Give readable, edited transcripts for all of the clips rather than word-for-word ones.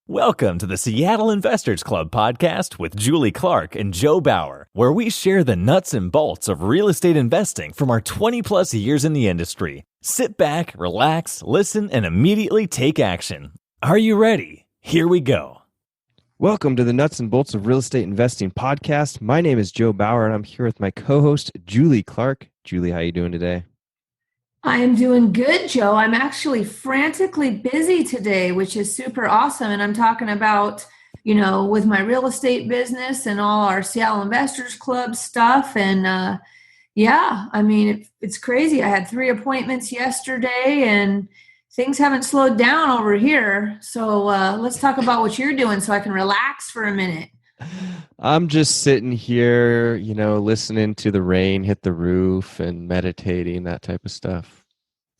Welcome to the Seattle Investors Club podcast with Julie Clark and Joe Bauer, where we share the nuts and bolts of real estate investing from our 20-plus years in the industry. Sit back, relax, listen, and immediately take action. Are you ready? Here we go. Welcome to the Nuts and Bolts of Real Estate Investing podcast. My name is Joe Bauer, and I'm here with my co-host, Julie Clark. Julie, how you doing today? I am doing good, Joe. I'm actually frantically busy today, which is super awesome. And I'm talking about, with my real estate business and all our Seattle Investors Club stuff. And it's crazy. I had 3 appointments yesterday and things haven't slowed down over here. So let's talk about what you're doing so I can relax for a minute. I'm just sitting here, listening to the rain hit the roof and meditating, that type of stuff.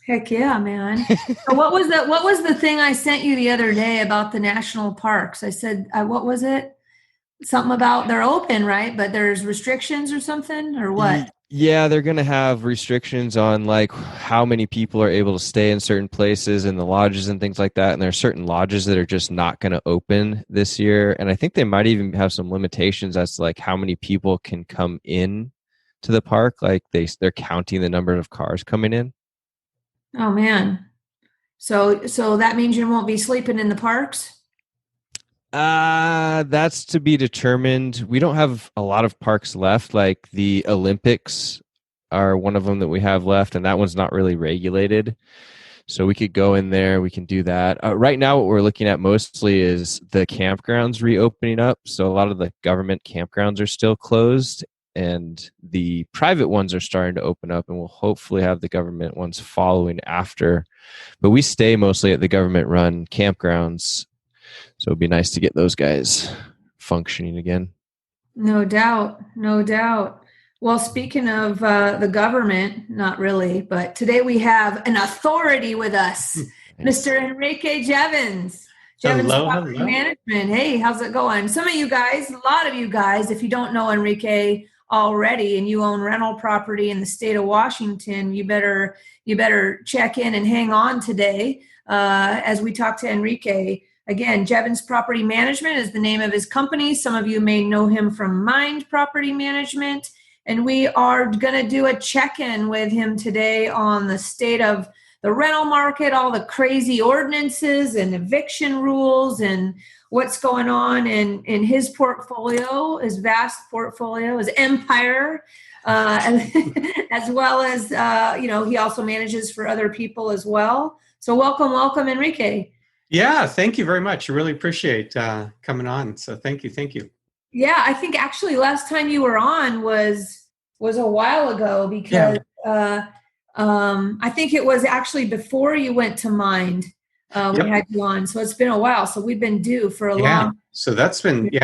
Heck yeah, man. So what was the thing I sent you the other day about the national parks? I said, what was it? Something about they're open, right? But there's restrictions or something, or what? Yeah, they're going to have restrictions on like how many people are able to stay in certain places and the lodges and things like that. And there are certain lodges that are just not going to open this year. And I think they might even have some limitations as to like how many people can come in to the park. Like they're counting the number of cars coming in. Oh man. So that means you won't be sleeping in the parks? That's to be determined. We don't have a lot of parks left. Like the Olympics are one of them that we have left, and that one's not really regulated. So we could go in there. We can do that. Right now, what we're looking at mostly is the campgrounds reopening up. So a lot of the government campgrounds are still closed, and the private ones are starting to open up, and we'll hopefully have the government ones following after. But we stay mostly at the government-run campgrounds. So it'd be nice to get those guys functioning again. No doubt. Well, speaking of the government, not really, but today we have an authority with us, Mr. Enrique Jevons. Hello. Management. Hey, how's it going? Some of you guys, a lot of you guys, if you don't know Enrique already and you own rental property in the state of Washington, you better check in and hang on today as we talk to Enrique. Again, Jevons Property Management is the name of his company. Some of you may know him from Mind Property Management. And we are going to do a check-in with him today on the state of the rental market, all the crazy ordinances and eviction rules and what's going on in his portfolio, his vast portfolio, his empire, as well as, he also manages for other people as well. So welcome, Enrique. Yeah, thank you very much. I really appreciate coming on. So thank you. Yeah, I think actually last time you were on was a while ago because I think it was actually before you went to Mind. We had you on. So it's been a while. So we've been due for a long. So that's been,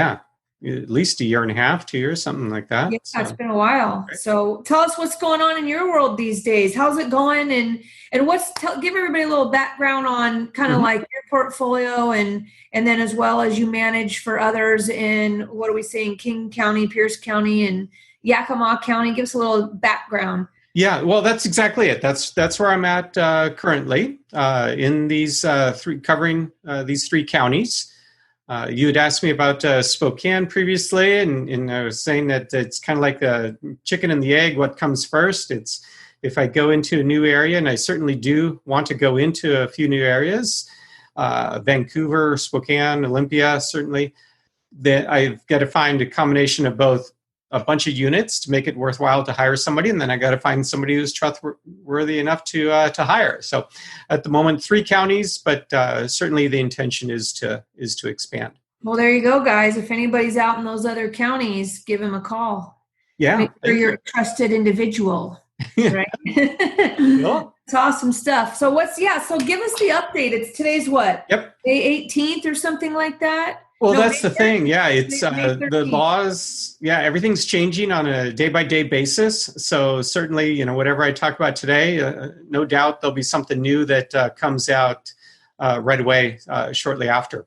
at least a year and a half, 2 years, something like that. Yeah, it's been a while. Right. So tell us what's going on in your world these days. How's it going? And give everybody a little background on kind of like your portfolio and then as well as you manage for others in, what are we saying, King County, Pierce County, and Yakima County. Give us a little background. Yeah, well, that's exactly it. That's where I'm at currently in these covering these 3 counties. You had asked me about Spokane previously, and I was saying that it's kind of like the chicken and the egg. What comes first? It's if I go into a new area, and I certainly do want to go into a few new areas, Vancouver, Spokane, Olympia, certainly, that I've got to find a combination of both a bunch of units to make it worthwhile to hire somebody, and then I got to find somebody who's trustworthy enough to hire. So, at the moment, 3 counties, but certainly the intention is to expand. Well, there you go, guys. If anybody's out in those other counties, give them a call. Yeah, make sure you're a trusted individual, right? Cool. It's awesome stuff. So so give us the update. It's today's what? Yep. May 18th or something like that. Well, that's the thing. Yeah, it's the laws. Yeah, everything's changing on a day-by-day basis. So certainly, whatever I talk about today, no doubt there'll be something new that comes out right away, shortly after.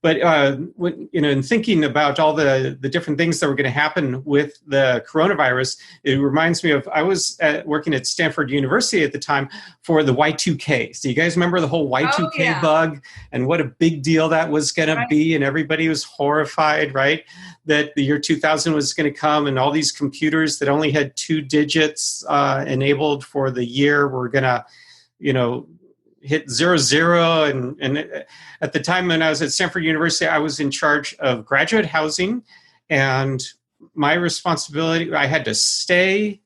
But when, in thinking about all the different things that were going to happen with the coronavirus, it reminds me of, I was working at Stanford University at the time for the Y2K. So you guys remember the whole Y2K bug and what a big deal that was going to be? And everybody was horrified, right? That the year 2000 was going to come and all these computers that only had 2 digits enabled for the year were going to, hit 00. And at the time when I was at Stanford University, I was in charge of graduate housing, and my responsibility, I had to stay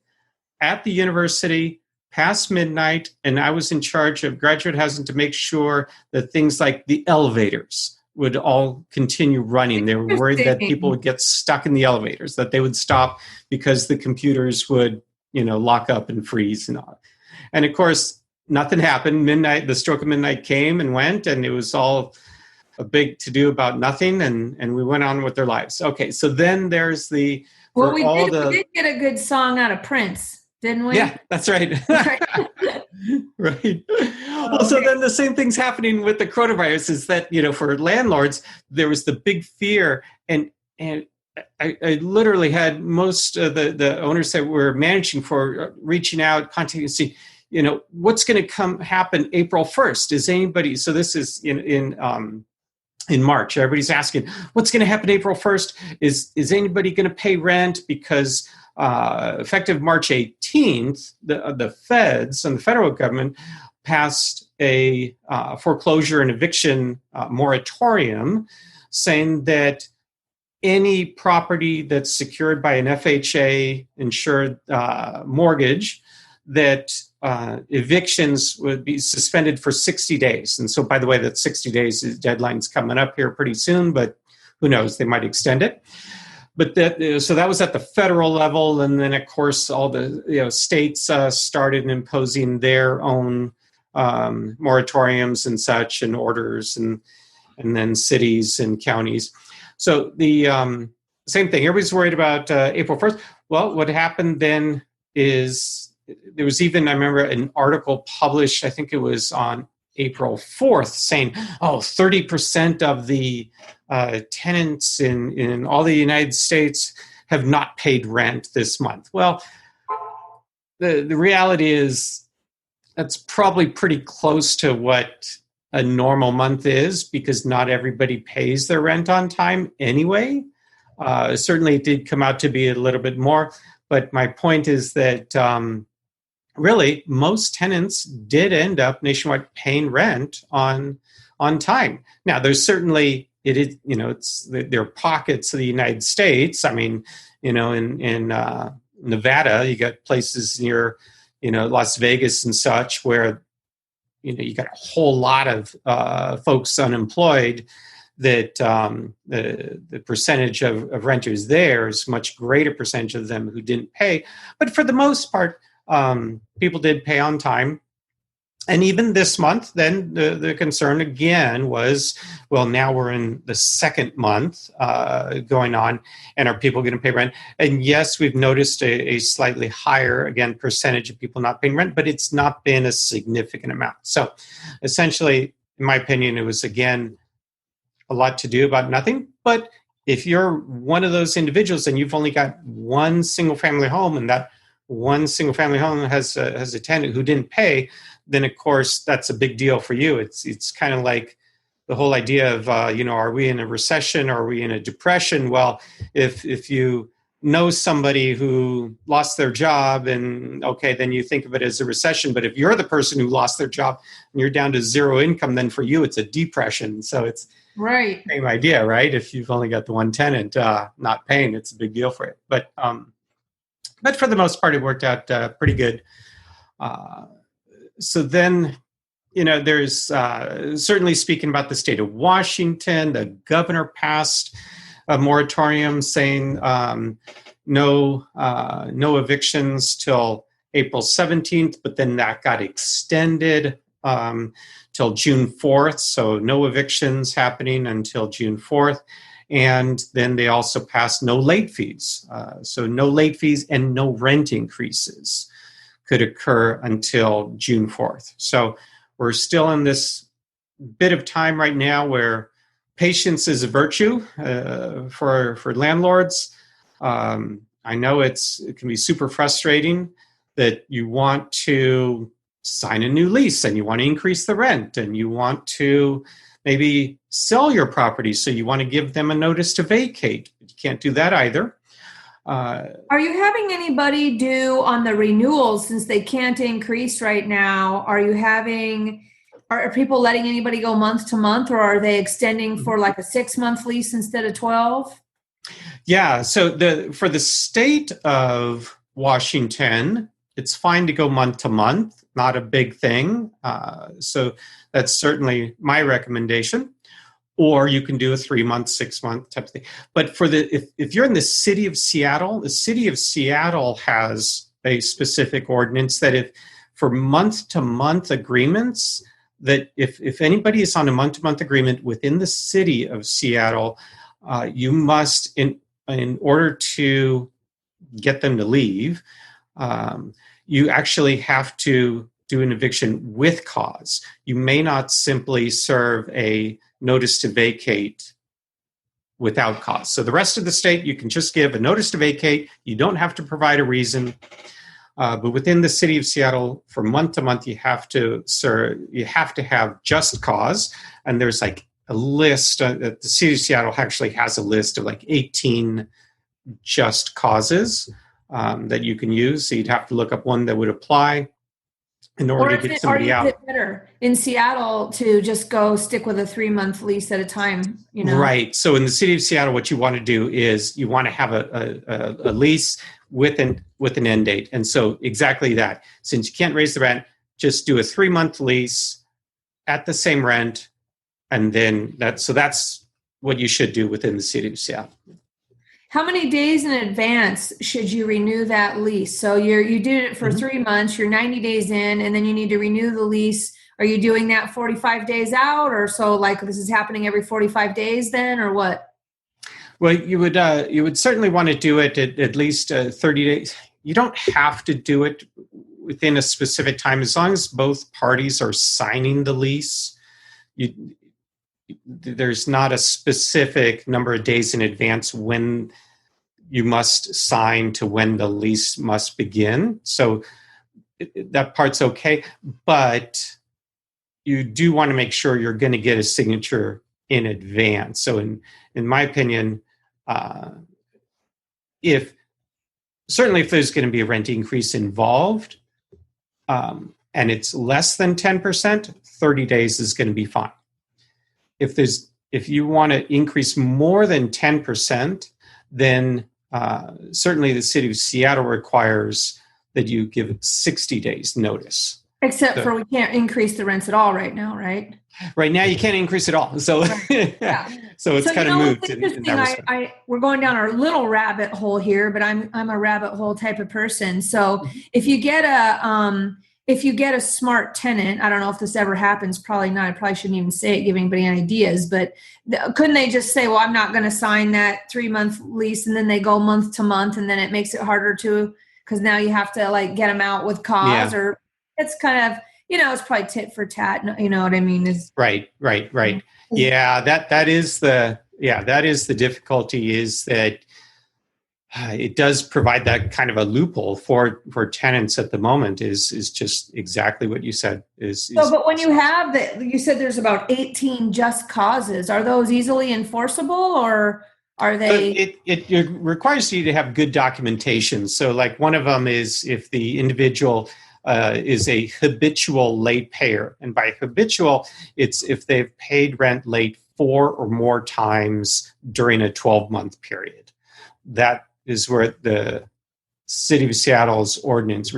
at the university past midnight, and I was in charge of graduate housing to make sure that things like the elevators would all continue running. They were worried that people would get stuck in the elevators, that they would stop because the computers would, lock up and freeze and all. And of course, nothing happened. The stroke of midnight came and went, and it was all a big to-do about nothing, and we went on with their lives. Okay, so then there's the... Well, we did get a good song out of Prince, didn't we? Yeah, that's right. Right. Well, so then the same thing's happening with the coronavirus is that, for landlords, there was the big fear, and I literally had most of the owners that we're managing for reaching out, contacting, see, what's going to happen April 1st? Is anybody, so this is in March, everybody's asking, what's going to happen April 1st? Is anybody going to pay rent? Because effective March 18th, the feds and the federal government passed a foreclosure and eviction moratorium saying that any property that's secured by an FHA insured mortgage, that evictions would be suspended for 60 days. And so, by the way, that 60 days deadline's coming up here pretty soon, but who knows, they might extend it. But so that was at the federal level. And then, of course, all the states started imposing their own moratoriums and such and orders, and then cities and counties. So the same thing, everybody's worried about April 1st. Well, what happened then is, there was even, I remember, an article published, I think it was on April 4th, saying, 30% of the tenants in all the United States have not paid rent this month. Well, the reality is that's probably pretty close to what a normal month is, because not everybody pays their rent on time anyway. Certainly it did come out to be a little bit more, but my point is that really, most tenants did end up nationwide paying rent on time. Now, there's certainly it's there are pockets of the United States. I mean, in Nevada, you got places near Las Vegas and such where you got a whole lot of folks unemployed. That the percentage of renters there is much greater percentage of them who didn't pay. But for the most part, people did pay on time. And even this month, then the concern again was, well, now we're in the second month going on, and are people going to pay rent? And yes, we've noticed a slightly higher, again, percentage of people not paying rent, but it's not been a significant amount. So essentially, in my opinion, it was, again, a lot to do about nothing. But if you're one of those individuals and you've only got one single family home, and that one single family home has a tenant who didn't pay, then of course that's a big deal for you. It's kind of like the whole idea of are we in a recession or are we in a depression? Well, if you know somebody who lost their job, and okay, then you think of it as a recession. But if you're the person who lost their job and you're down to zero income, then for you it's a depression. So it's right, same idea, right? If you've only got the one tenant not paying, it's a big deal for you. But for the most part, it worked out pretty good. So then, there's certainly, speaking about the state of Washington, the governor passed a moratorium saying no evictions till April 17th, but then that got extended till June 4th. So no evictions happening until June 4th. And then they also passed no late fees. So no late fees and no rent increases could occur until June 4th. So we're still in this bit of time right now where patience is a virtue for landlords. I know it can be super frustrating that you want to sign a new lease and you want to increase the rent and you want to maybe sell your property, so you want to give them a notice to vacate. You can't do that either. Are you having anybody do on the renewals, since they can't increase right now? Are people letting anybody go month to month, or are they extending for like a 6-month lease instead of 12? Yeah, so for the state of Washington, it's fine to go month to month, not a big thing. So that's certainly my recommendation. Or you can do a 3-month, 6-month type of thing. But if you're in the city of Seattle, the city of Seattle has a specific ordinance that if for month to month agreements, that if anybody is on a month to month agreement within the city of Seattle, you must, in order to get them to leave, you actually have to do an eviction with cause. You may not simply serve a notice to vacate without cause. So the rest of the state, you can just give a notice to vacate. You don't have to provide a reason. But within the city of Seattle, for month to month, you have to have just cause. And there's like a list. The city of Seattle actually has a list of like 18 just causes that you can use. So you'd have to look up one that would apply in order to get somebody out. Is it better in Seattle to just go stick with a 3-month lease at a time? Right. So in the city of Seattle, what you want to do is you want to have a lease with an end date. And so exactly that. Since you can't raise the rent, just do a 3-month lease at the same rent, and then that's what you should do within the city of Seattle. How many days in advance should you renew that lease? So you did it for 3 months, you're 90 days in, and then you need to renew the lease. Are you doing that 45 days out, or so like this is happening every 45 days then, or what? Well, you would certainly want to do it at least 30 days. You don't have to do it within a specific time, as long as both parties are signing the lease. There's not a specific number of days in advance when you must sign to when the lease must begin. So that part's okay. But you do want to make sure you're going to get a signature in advance. So in my opinion, if there's going to be a rent increase involved, and it's less than 10%, 30 days is going to be fine. If you want to increase more than 10%, then certainly the city of Seattle requires that you give 60 days notice. Except for we can't increase the rents at all right now, right? Right now you can't increase it all. So yeah. So it's kind of moved. We're going down our little rabbit hole here, but I'm a rabbit hole type of person. So if you get a smart tenant, I don't know if this ever happens, probably not. I probably shouldn't even say it, give anybody any ideas, but couldn't they just say, well, I'm not going to sign that 3-month lease, and then they go month to month, and then it makes it harder because now you have to like get them out with cause, or it's kind of, it's probably tit for tat. You know what I mean? Right. Yeah, that is the difficulty, is that it does provide that kind of a loophole for tenants at the moment. Is just exactly what you said. But when you have you said there's about 18 just causes. Are those easily enforceable, or are they? It requires you to have good documentation. So, like one of them is if the individual is a habitual late payer, and by habitual, it's if they've paid rent late 4 or more times during a 12-month period. That is where the City of Seattle's ordinance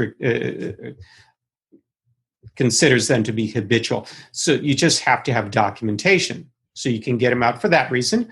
considers them to be habitual. So you just have to have documentation. So you can get them out for that reason.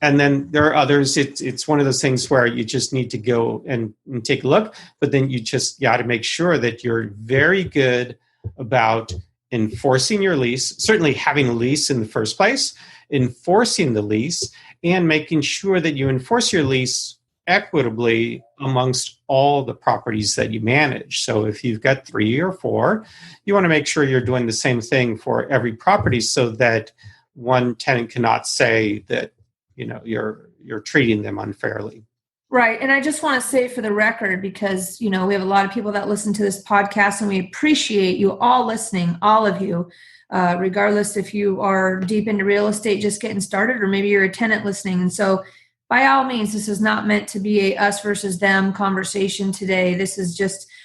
And then there are others. It's one of those things where you just need to go and take a look, but then you just got to make sure that you're very good about enforcing your lease, certainly having a lease in the first place, enforcing the lease, and making sure that you enforce your lease equitably amongst all the properties that you manage. So if you've got 3 or 4, you want to make sure you're doing the same thing for every property, so that one tenant cannot say that, you're treating them unfairly. Right. And I just want to say for the record, because, we have a lot of people that listen to this podcast, and we appreciate you all listening, all of you, regardless if you are deep into real estate, just getting started, or maybe you're a tenant listening. And so by all means, this is not meant to be a us versus them conversation today. This is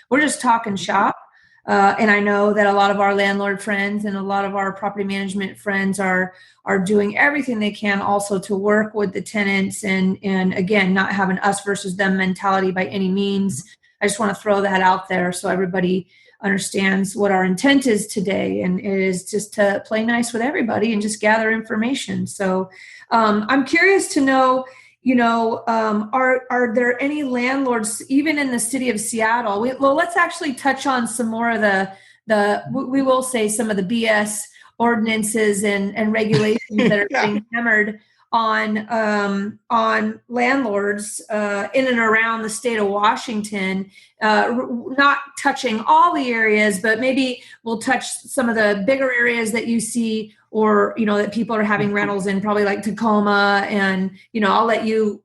we're just talking shop. And I know that a lot of our landlord friends and a lot of our property management friends are doing everything they can also to work with the tenants and again, not have an us versus them mentality by any means. I just want to throw that out there so everybody understands what our intent is today. And it is just to play nice with everybody and just gather information. So I'm curious to know, are there any landlords, even in the city of Seattle? Let's actually touch on some more of we will say some of the BS ordinances and regulations that are being hammered on landlords in and around the state of Washington, not touching all the areas, but maybe we'll touch some of the bigger areas that you see, or, that people are having rentals in, probably like Tacoma. And, I'll let you,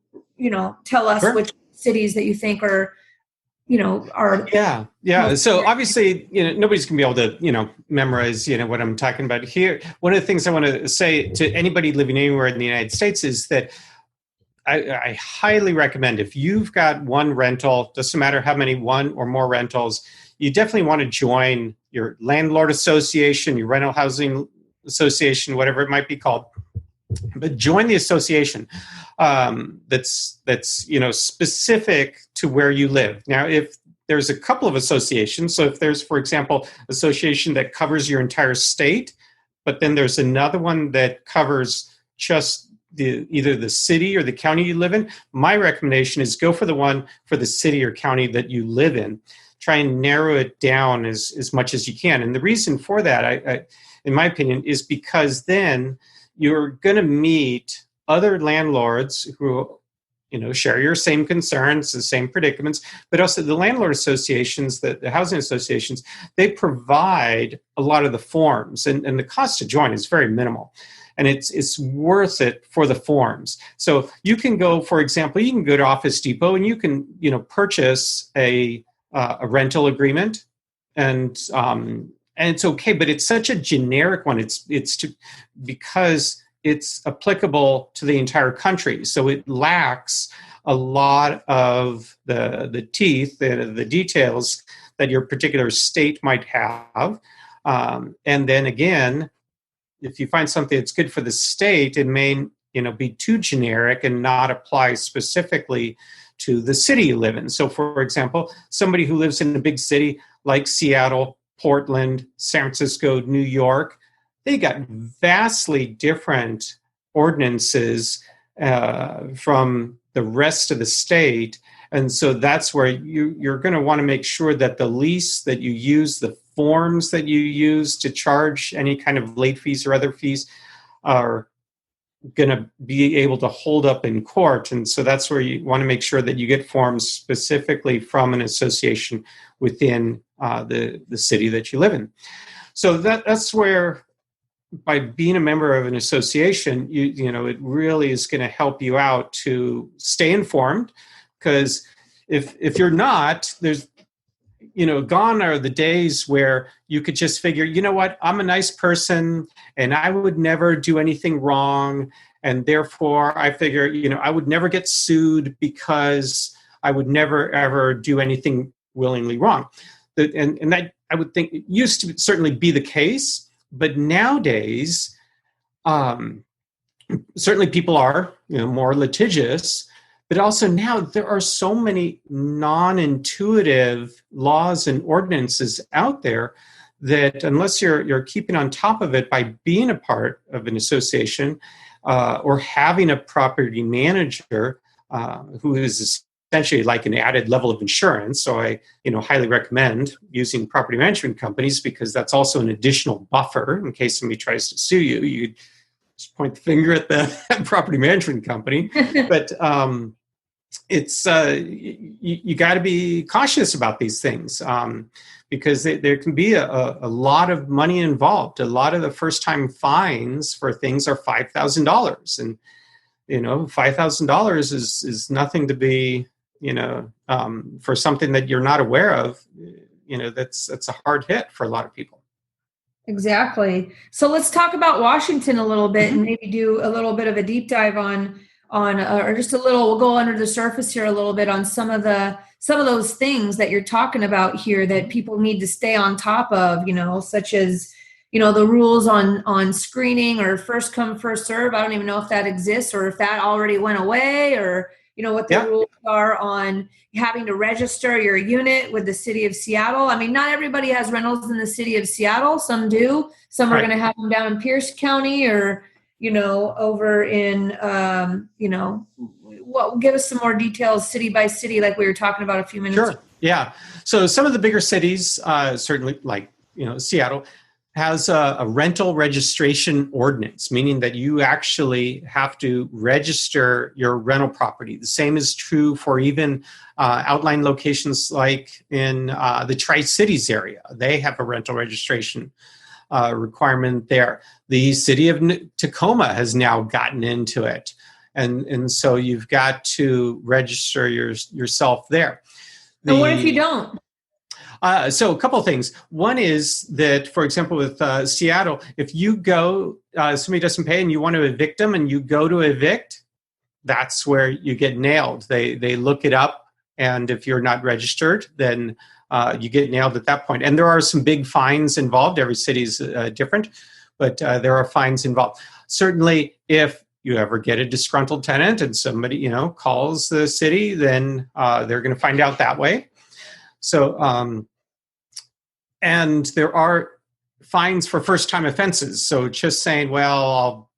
tell us Sure. which cities that you think are. Yeah. So obviously, nobody's going to be able to, memorize, what I'm talking about here. One of the things I want to say to anybody living anywhere in the United States is that I highly recommend, if you've got one rental, doesn't matter how many, one or more rentals, you definitely want to join your landlord association, your rental housing association, whatever it might be called. But join the association that's specific to where you live. Now, if there's a couple of associations, so if there's, for example, association that covers your entire state, but then there's another one that covers just either the city or the county you live in, my recommendation is go for the one for the city or county that you live in. Try and narrow it down as much as you can. And the reason for that, I in my opinion, is because then you're going to meet other landlords who, share your same concerns, the same predicaments, but also the landlord associations, the housing associations, they provide a lot of the forms, and the cost to join is very minimal. And it's worth it for the forms. So you can go, for example, you can go to Office Depot and you can, purchase a rental agreement, and it's okay, but it's such a generic one. Because it's applicable to the entire country. So it lacks a lot of the teeth, the details that your particular state might have. And then again, if you find something that's good for the state, it may be too generic and not apply specifically to the city you live in. So for example, somebody who lives in a big city like Seattle, Portland, San Francisco, New York, they got vastly different ordinances from the rest of the state. And so that's where you're going to want to make sure that the lease that you use, the forms that you use to charge any kind of late fees or other fees are going to be able to hold up in court. And so that's where you want to make sure that you get forms specifically from an association within the city that you live in. So that's where, by being a member of an association, it really is going to help you out to stay informed. Because if you're not, there's, gone are the days where you could just figure, what, I'm a nice person and I would never do anything wrong. And therefore I figure, I would never get sued because I would never, ever do anything willingly wrong. And that, I would think, it used to certainly be the case. But nowadays, certainly people are, more litigious, but also now there are so many non-intuitive laws and ordinances out there that unless you're keeping on top of it by being a part of an association or having a property manager who is essentially like an added level of insurance. So I, highly recommend using property management companies because that's also an additional buffer in case somebody tries to sue you. You just point the finger at the property management company. But it's you got to be cautious about these things, because there can be a lot of money involved. A lot of the first-time fines for things are $5,000, and $5,000 is nothing to be, for something that you're not aware of. That's a hard hit for a lot of people. Exactly. So let's talk about Washington a little bit, and maybe do a little bit of a deep dive on or just a little. We'll go under the surface here a little bit on some of those things that you're talking about here that people need to stay on top of. Such as the rules on screening or first come first serve. I don't even know if that exists or if that already went away, or what the rules are on having to register your unit with the city of Seattle. I mean, not everybody has rentals in the city of Seattle. Some do. Some are going to have them down in Pierce County or, over in, give us some more details city by city, like we were talking about a few minutes ago. Sure. Yeah. So some of the bigger cities, certainly like, Seattle, has a rental registration ordinance, meaning that you actually have to register your rental property. The same is true for even outlying locations like in the Tri-Cities area. They have a rental registration requirement there. The city of Tacoma has now gotten into it. And so you've got to register yourself there. And what if you don't? So a couple of things. One is that, for example, with Seattle, if you go, somebody doesn't pay and you want to evict them and you go to evict, that's where you get nailed. They look it up, and if you're not registered, then you get nailed at that point. And there are some big fines involved. Every city's different, but there are fines involved. Certainly, if you ever get a disgruntled tenant and somebody, calls the city, then they're going to find out that way. So, and there are fines for first-time offenses. So just saying, well, I'll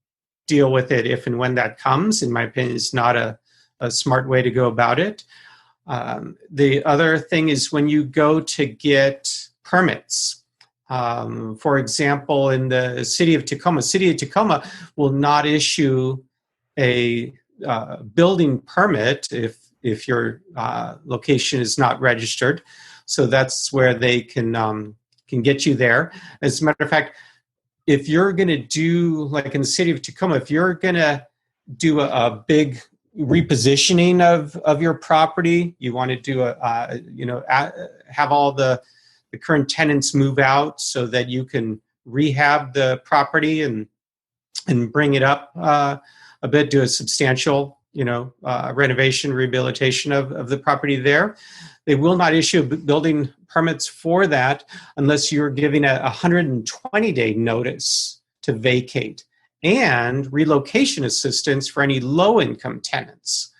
deal with it if and when that comes, in my opinion, is not a smart way to go about it. The other thing is when you go to get permits. For example, in the city of Tacoma will not issue a building permit if your location is not registered. So that's where they can get you there. As a matter of fact, if you're going to do, like in the city of Tacoma, if you're going to do a big repositioning of your property, you want to do have all the current tenants move out so that you can rehab the property and bring it up a bit, do a substantial renovation, rehabilitation of the property there. They will not issue building permits for that unless you're giving a 120-day notice to vacate and relocation assistance for any low-income tenants.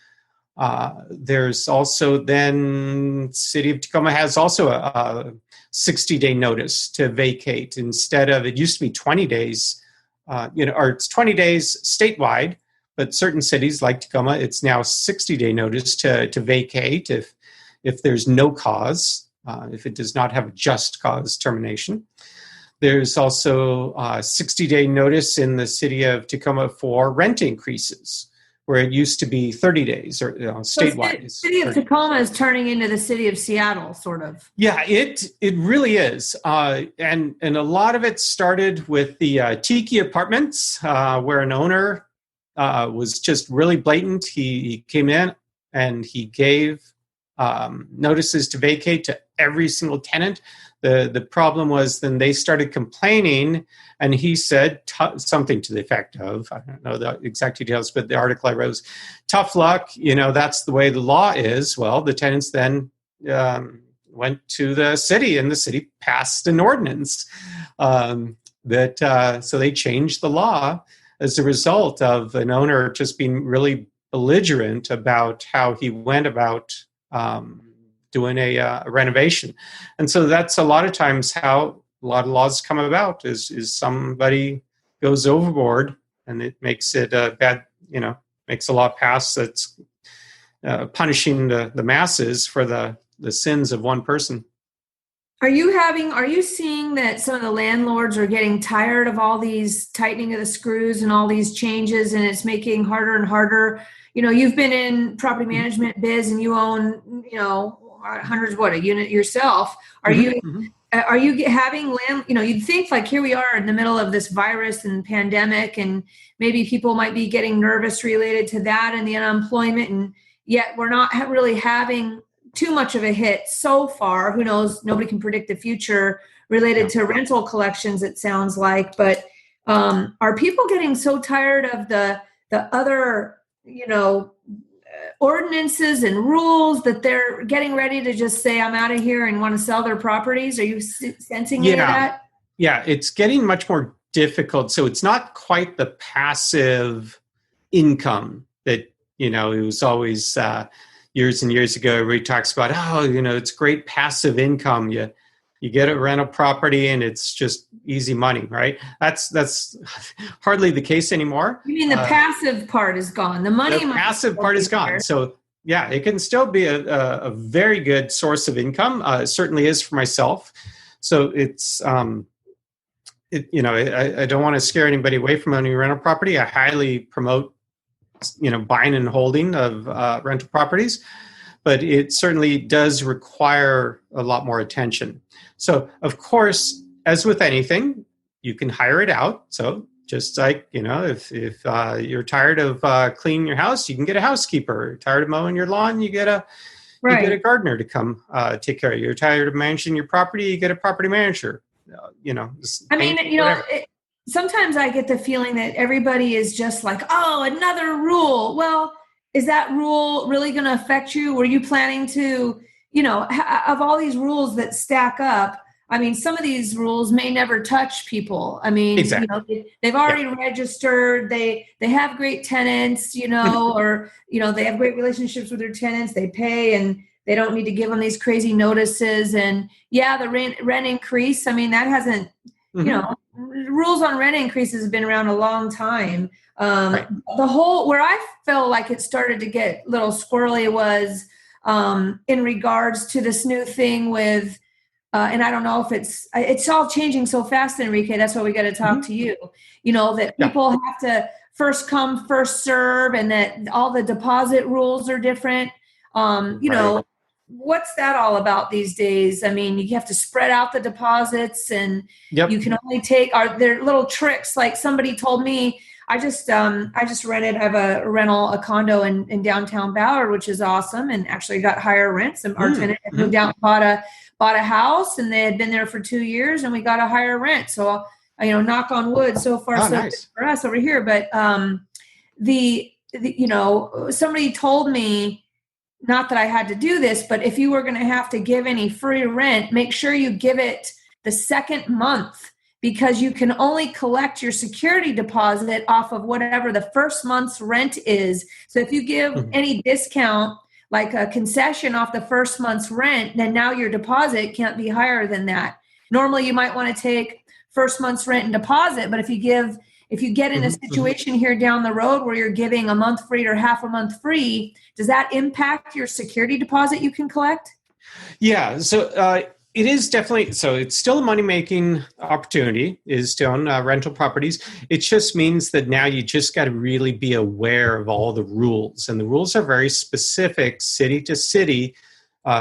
There's also then, City of Tacoma has also a 60-day notice to vacate instead of, it used to be 20 days, or it's 20 days statewide, but certain cities like Tacoma, it's now 60-day notice to vacate if there's no cause, if it does not have a just cause termination. There's also a 60-day notice in the city of Tacoma for rent increases, where it used to be 30 days or statewide. The city of Tacoma is turning into the city of Seattle, sort of. Yeah, it really is. And a lot of it started with the Tiki Apartments, where an owner was just really blatant. He came in and he gave notices to vacate to every single tenant. The problem was then they started complaining, and he said something to the effect of, I don't know the exact details, but the article I wrote was, tough luck, that's the way the law is. Well, the tenants then went to the city, and the city passed an ordinance so they changed the law as a result of an owner just being really belligerent about how he went about doing a renovation. And so that's a lot of times how a lot of laws come about is somebody goes overboard and it makes it bad, makes a law pass that's punishing the masses for the sins of one person. Are you seeing that some of the landlords are getting tired of all these tightening of the screws and all these changes, and it's making harder and harder? You've been in property management biz and you own, hundreds, a unit yourself. Are you having land, you'd think like here we are in the middle of this virus and pandemic, and maybe people might be getting nervous related to that and the unemployment, and yet we're not really having too much of a hit so far. Who knows? Nobody can predict the future related to rental collections, it sounds like. But are people getting so tired of the other, ordinances and rules that they're getting ready to just say, I'm out of here, and want to sell their properties? Are you sensing any of that? Yeah, it's getting much more difficult. So it's not quite the passive income that, it was always years and years ago. Everybody talks about, it's great passive income. You get a rental property and it's just easy money, right? That's hardly the case anymore. You mean the passive part is gone? The passive part is gone. So yeah, it can still be a very good source of income. It certainly is for myself. So it's, I don't want to scare anybody away from owning a rental property. I highly promote, buying and holding of rental properties, but it certainly does require a lot more attention. So, of course, as with anything, you can hire it out. So just like, if you're tired of cleaning your house, you can get a housekeeper. You're tired of mowing your lawn, you get a gardener to come take care of you. You're tired of managing your property, you get a property manager. Sometimes I get the feeling that everybody is just like, oh, another rule. Well, is that rule really going to affect you? Were you planning to, of all these rules that stack up, some of these rules may never touch people. Exactly. They've already registered. They have great tenants, or, they have great relationships with their tenants. They pay and they don't need to give them these crazy notices. And the rent increase, that hasn't, rules on rent increases have been around a long time. Right. Where I feel like it started to get a little squirrely was in regards to this new thing with, and I don't know if it's all changing so fast, Enrique, that's why we got to talk to you, that people have to first come, first serve, and that all the deposit rules are different. What's that all about these days? You have to spread out the deposits, and you can only take, are there little tricks? Like somebody told me, I just rented, I have a condo in downtown Ballard, which is awesome, and actually got higher rents. And our tenant had moved out and bought a house, and they had been there for 2 years, and we got a higher rent. So, knock on wood, so far so good for us over here. But somebody told me, not that I had to do this, but if you were going to have to give any free rent, make sure you give it the second month, because you can only collect your security deposit off of whatever the first month's rent is. So if you give any discount, like a concession off the first month's rent, then now your deposit can't be higher than that. Normally you might want to take first month's rent and deposit, but if you get in a situation here down the road where you're giving a month free or half a month free, does that impact your security deposit you can collect? Yeah. So it is definitely, so it's still a money-making opportunity is to own rental properties. It just means that now you just got to really be aware of all the rules. And the rules are very specific, city to city,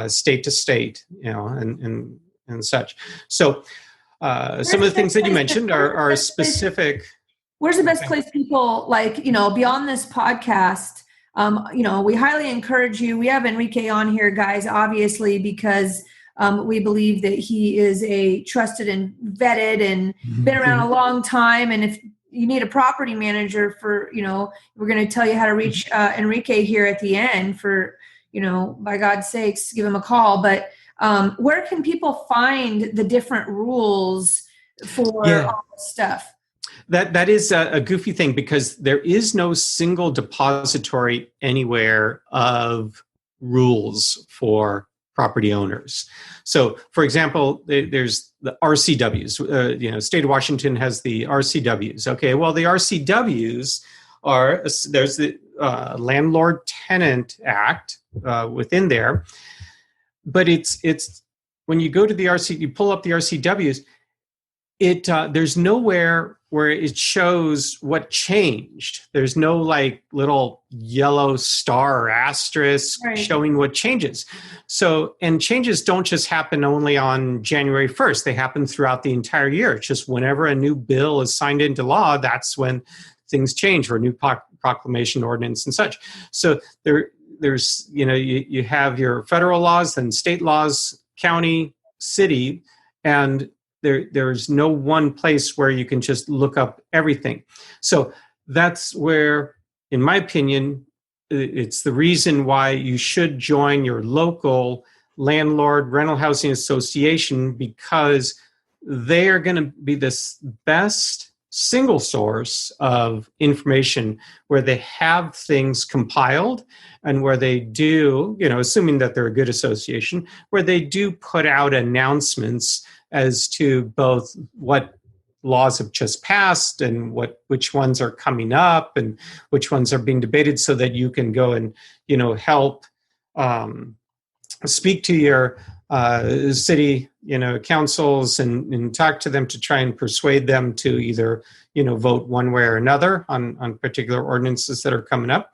state to state, and such. So some of the things that you mentioned are specific. Where's the best place people beyond this podcast? We highly encourage you. We have Enrique on here, guys, obviously, because we believe that he is a trusted and vetted and been around a long time. And if you need a property manager for, we're going to tell you how to reach Enrique here at the end for, by God's sakes, give him a call. But where can people find the different rules for all this stuff? That is a goofy thing, because there is no single depository anywhere of rules for property owners. So, for example, there's the RCWs. State of Washington has the RCWs. Okay, well, the RCWs there's the Landlord Tenant Act within there, but it's when you go to the RC, you pull up the RCWs, there's nowhere where it shows what changed. There's no like little yellow star or asterisk showing what changes. So, and changes don't just happen only on January 1st. They happen throughout the entire year. It's just whenever a new bill is signed into law, that's when things change, or a new proclamation, ordinance, and such. So there's, you have your federal laws, then state laws, county, city, and there's no one place where you can just look up everything. So that's where, in my opinion, it's the reason why you should join your local landlord rental housing association, because they are going to be the best single source of information where they have things compiled, and where they do, assuming that they're a good association, where they do put out announcements as to both what laws have just passed and which ones are coming up and which ones are being debated, so that you can go and help speak to your city councils and talk to them to try and persuade them to either vote one way or another on particular ordinances that are coming up.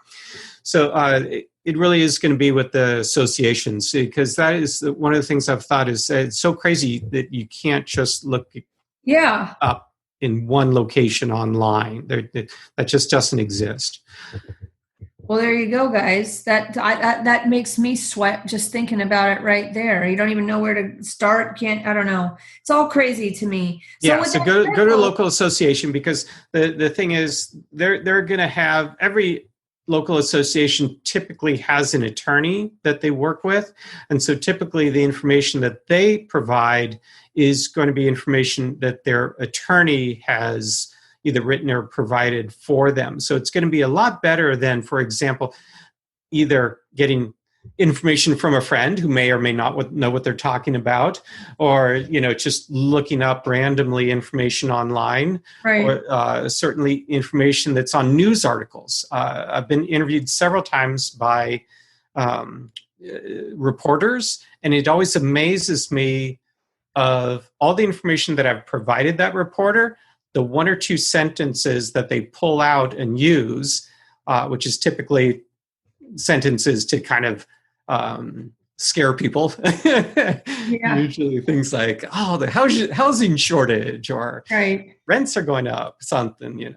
So it really is going to be with the associations, because that is one of the things I've thought is it's so crazy that you can't just look up in one location online. That just doesn't exist. Well, there you go, guys. That makes me sweat just thinking about it right there. You don't even know where to start. I don't know. It's all crazy to me. So go to a local association, because the thing is they're going to have, every local association typically has an attorney that they work with. And so typically the information that they provide is going to be information that their attorney has either written or provided for them. So it's going to be a lot better than, for example, either getting information from a friend who may or may not know what they're talking about, or just looking up randomly information online, or certainly information that's on news articles. I've been interviewed several times by reporters, and it always amazes me of all the information that I've provided that reporter, the one or two sentences that they pull out and use, which is typically sentences to kind of scare people. Usually things like, the housing shortage, or rents are going up, something,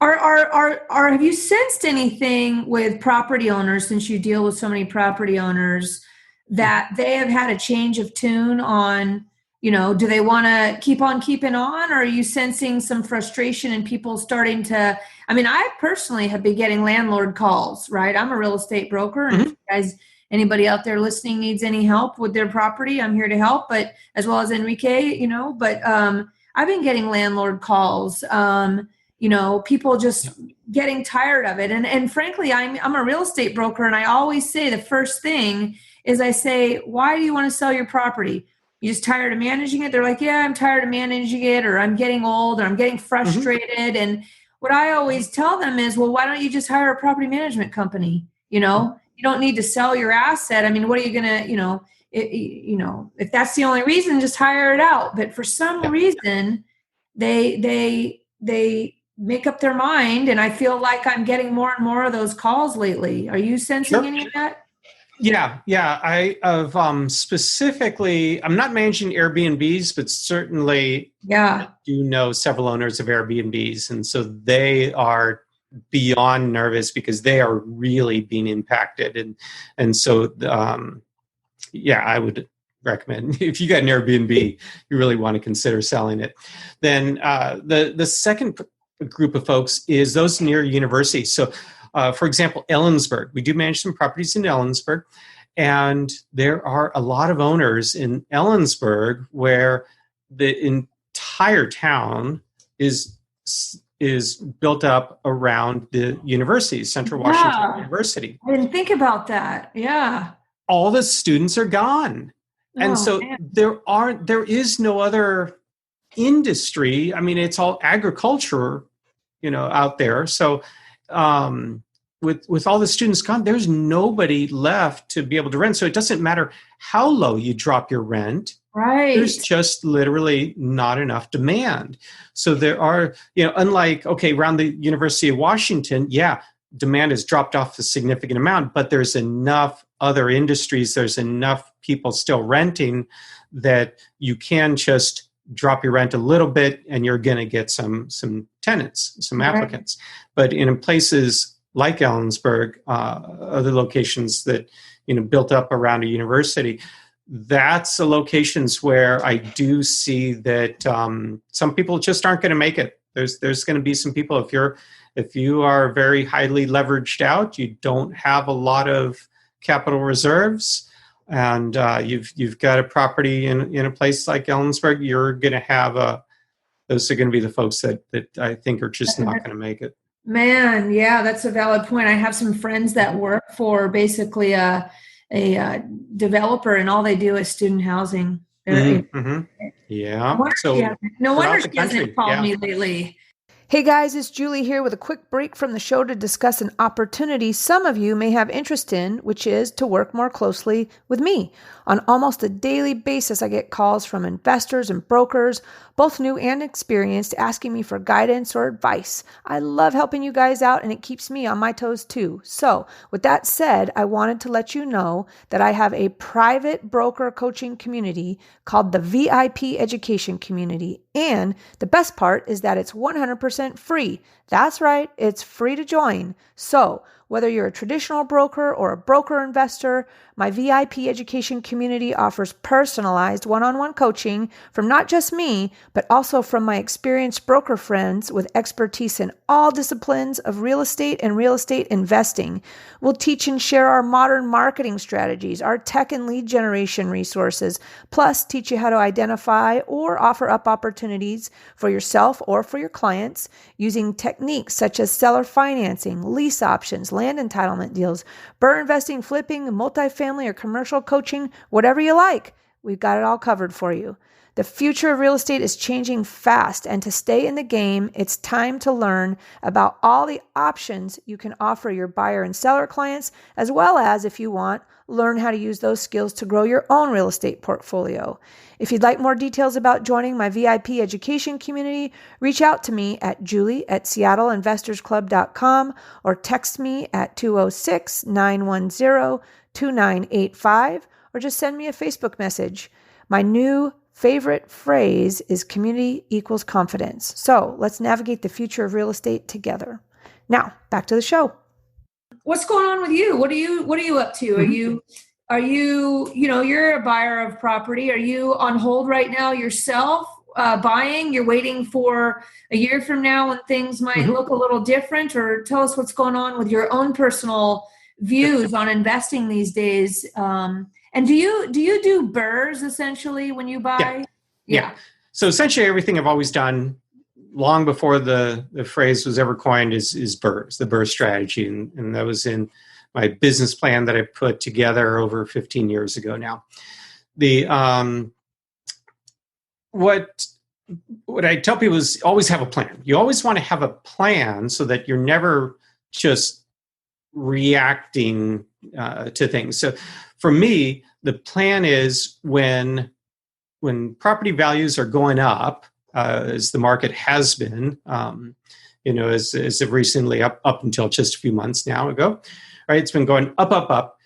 Have you sensed anything with property owners, since you deal with so many property owners, that they have had a change of tune on, do they want to keep on keeping on? Or are you sensing some frustration and people starting to, I personally have been getting landlord calls, right? I'm a real estate broker, and if you guys, anybody out there listening needs any help with their property, I'm here to help, but as well as Enrique, but I've been getting landlord calls, people just getting tired of it. And frankly, I'm a real estate broker, and I always say the first thing is I say, why do you want to sell your property? You just tired of managing it? They're like, yeah, I'm tired of managing it, or I'm getting old, or I'm getting frustrated. And what I always tell them is, well, why don't you just hire a property management company? You don't need to sell your asset. What are you going to, if that's the only reason, just hire it out. But for some reason, they make up their mind. And I feel like I'm getting more and more of those calls lately. Are you sensing any of that? Yeah. I have specifically, I'm not managing Airbnbs, but certainly I do know several owners of Airbnbs. And so they are beyond nervous, because they are really being impacted. And so, I would recommend, if you got an Airbnb, you really want to consider selling it. Then the second group of folks is those near universities. So, for example, Ellensburg. We do manage some properties in Ellensburg, and there are a lot of owners in Ellensburg where the entire town is built up around the university, Central Washington University. I didn't think about that. Yeah. All the students are gone. And so there is no other industry. It's all agriculture, out there. So with all the students gone, there's nobody left to be able to rent. So it doesn't matter how low you drop your rent. Right. There's just literally not enough demand. So there are, unlike, around the University of Washington, demand has dropped off a significant amount, but there's enough other industries, there's enough people still renting that you can just drop your rent a little bit and you're going to get some tenants, some applicants. But in places like Ellensburg, other locations that, built up around a university, that's the locations where I do see that some people just aren't going to make it. There's going to be some people, if you are very highly leveraged out, you don't have a lot of capital reserves, and you've got a property in a place like Ellensburg, you're going to have those are going to be the folks that I think are just not going to make it. Man, yeah, that's a valid point. I have some friends that work for basically a developer, and all they do is student housing. Yeah. No wonder she hasn't called me lately. Hey guys, it's Julie here with a quick break from the show to discuss an opportunity some of you may have interest in, which is to work more closely with me. On almost a daily basis, I get calls from investors and brokers, both new and experienced, asking me for guidance or advice. I love helping you guys out, and it keeps me on my toes too. So with that said, I wanted to let you know that I have a private broker coaching community called the VIP Education Community. And the best part is that it's 100% free. That's right, it's free to join. So whether you're a traditional broker or a broker investor, my VIP education community offers personalized one-on-one coaching from not just me, but also from my experienced broker friends with expertise in all disciplines of real estate and real estate investing. We'll teach and share our modern marketing strategies, our tech and lead generation resources, plus teach you how to identify or offer up opportunities for yourself or for your clients using techniques such as seller financing, lease options, land entitlement deals, BRRRR investing, flipping, multifamily or commercial coaching, whatever you like. We've got it all covered for you. The future of real estate is changing fast, and to stay in the game, it's time to learn about all the options you can offer your buyer and seller clients, as well as, if you want, learn how to use those skills to grow your own real estate portfolio. If you'd like more details about joining my VIP education community, reach out to me at julie@seattleinvestorsclub.com or text me at 206-910-2985 or just send me a Facebook message. My new favorite phrase is community equals confidence. So let's navigate the future of real estate together. Now, back to the show. What's going on with you? What are you up to? Are you, you're a buyer of property. Are you on hold right now yourself, buying? You're waiting for a year from now when things might look a little different, or tell us what's going on with your own personal views on investing these days. And do you do BRRRRs essentially when you buy? Yeah. So essentially everything I've always done long before the phrase was ever coined is BRRRRs, the BRRRR strategy. And that was in my business plan that I put together over 15 years ago now. The what I tell people is always have a plan. You always want to have a plan so that you're never just reacting to things. So for me, the plan is when property values are going up, as the market has been, as of recently up until just a few months now ago, right? It's been going up.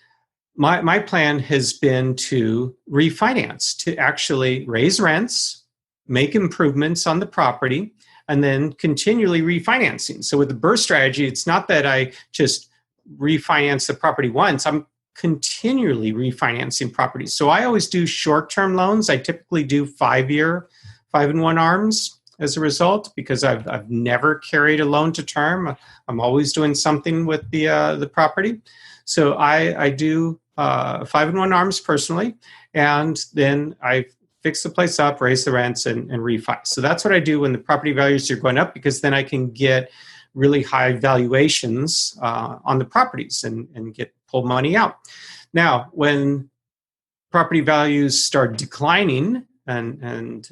My plan has been to refinance, to actually raise rents, make improvements on the property, and then continually refinancing. So with the BRRRR strategy, it's not that I just refinance the property once. I'm continually refinancing properties. So I always do short-term loans. I typically do 5-year, 5-in-1 ARMs as a result, because I've never carried a loan to term. I'm always doing something with the property. So I do 5-in-1 ARMs personally, and then I fix the place up, raise the rents, and refi. So that's what I do when the property values are going up, because then I can get really high valuations on the properties and pull money out. Now, when property values start declining, and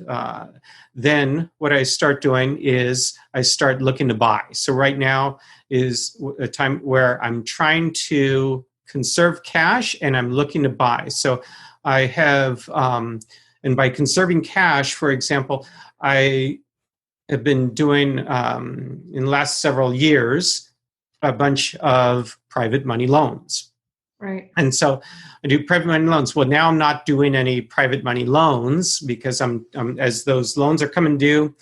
then what I start doing is I start looking to buy. So right now is a time where I'm trying to conserve cash and I'm looking to buy. So I have, and by conserving cash, for example, I have been doing in the last several years a bunch of private money loans. Right. And so I do private money loans. Well, now I'm not doing any private money loans because I'm as those loans are coming due,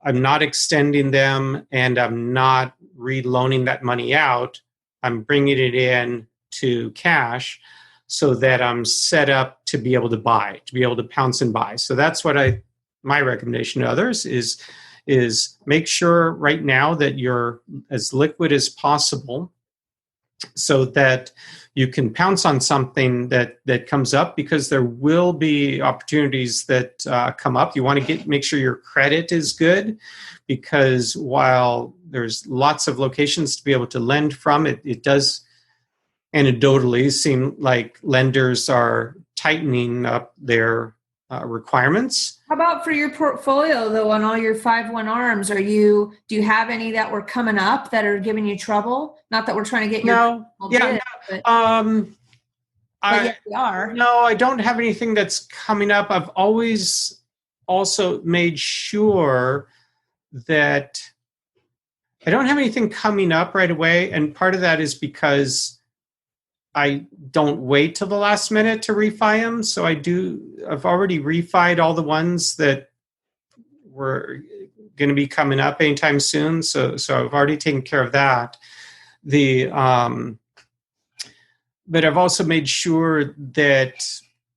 I'm not extending them and I'm not reloaning that money out. I'm bringing it in to cash so that I'm set up to be able to buy, to be able to pounce and buy. So that's what my recommendation to others is make sure right now that you're as liquid as possible so that you can pounce on something that comes up, because there will be opportunities that come up. You want to make sure your credit is good, because while there's lots of locations to be able to lend from, it does anecdotally seem like lenders are tightening up their requirements. How about for your portfolio, though, on all your 5/1 ARMs? Do you have any that were coming up that are giving you trouble? Not that we're trying to get we are. No, I don't have anything that's coming up. I've always also made sure that I don't have anything coming up right away, and part of that is because I don't wait till the last minute to refi them. So I've already refied all the ones that were going to be coming up anytime soon. So I've already taken care of that. But I've also made sure that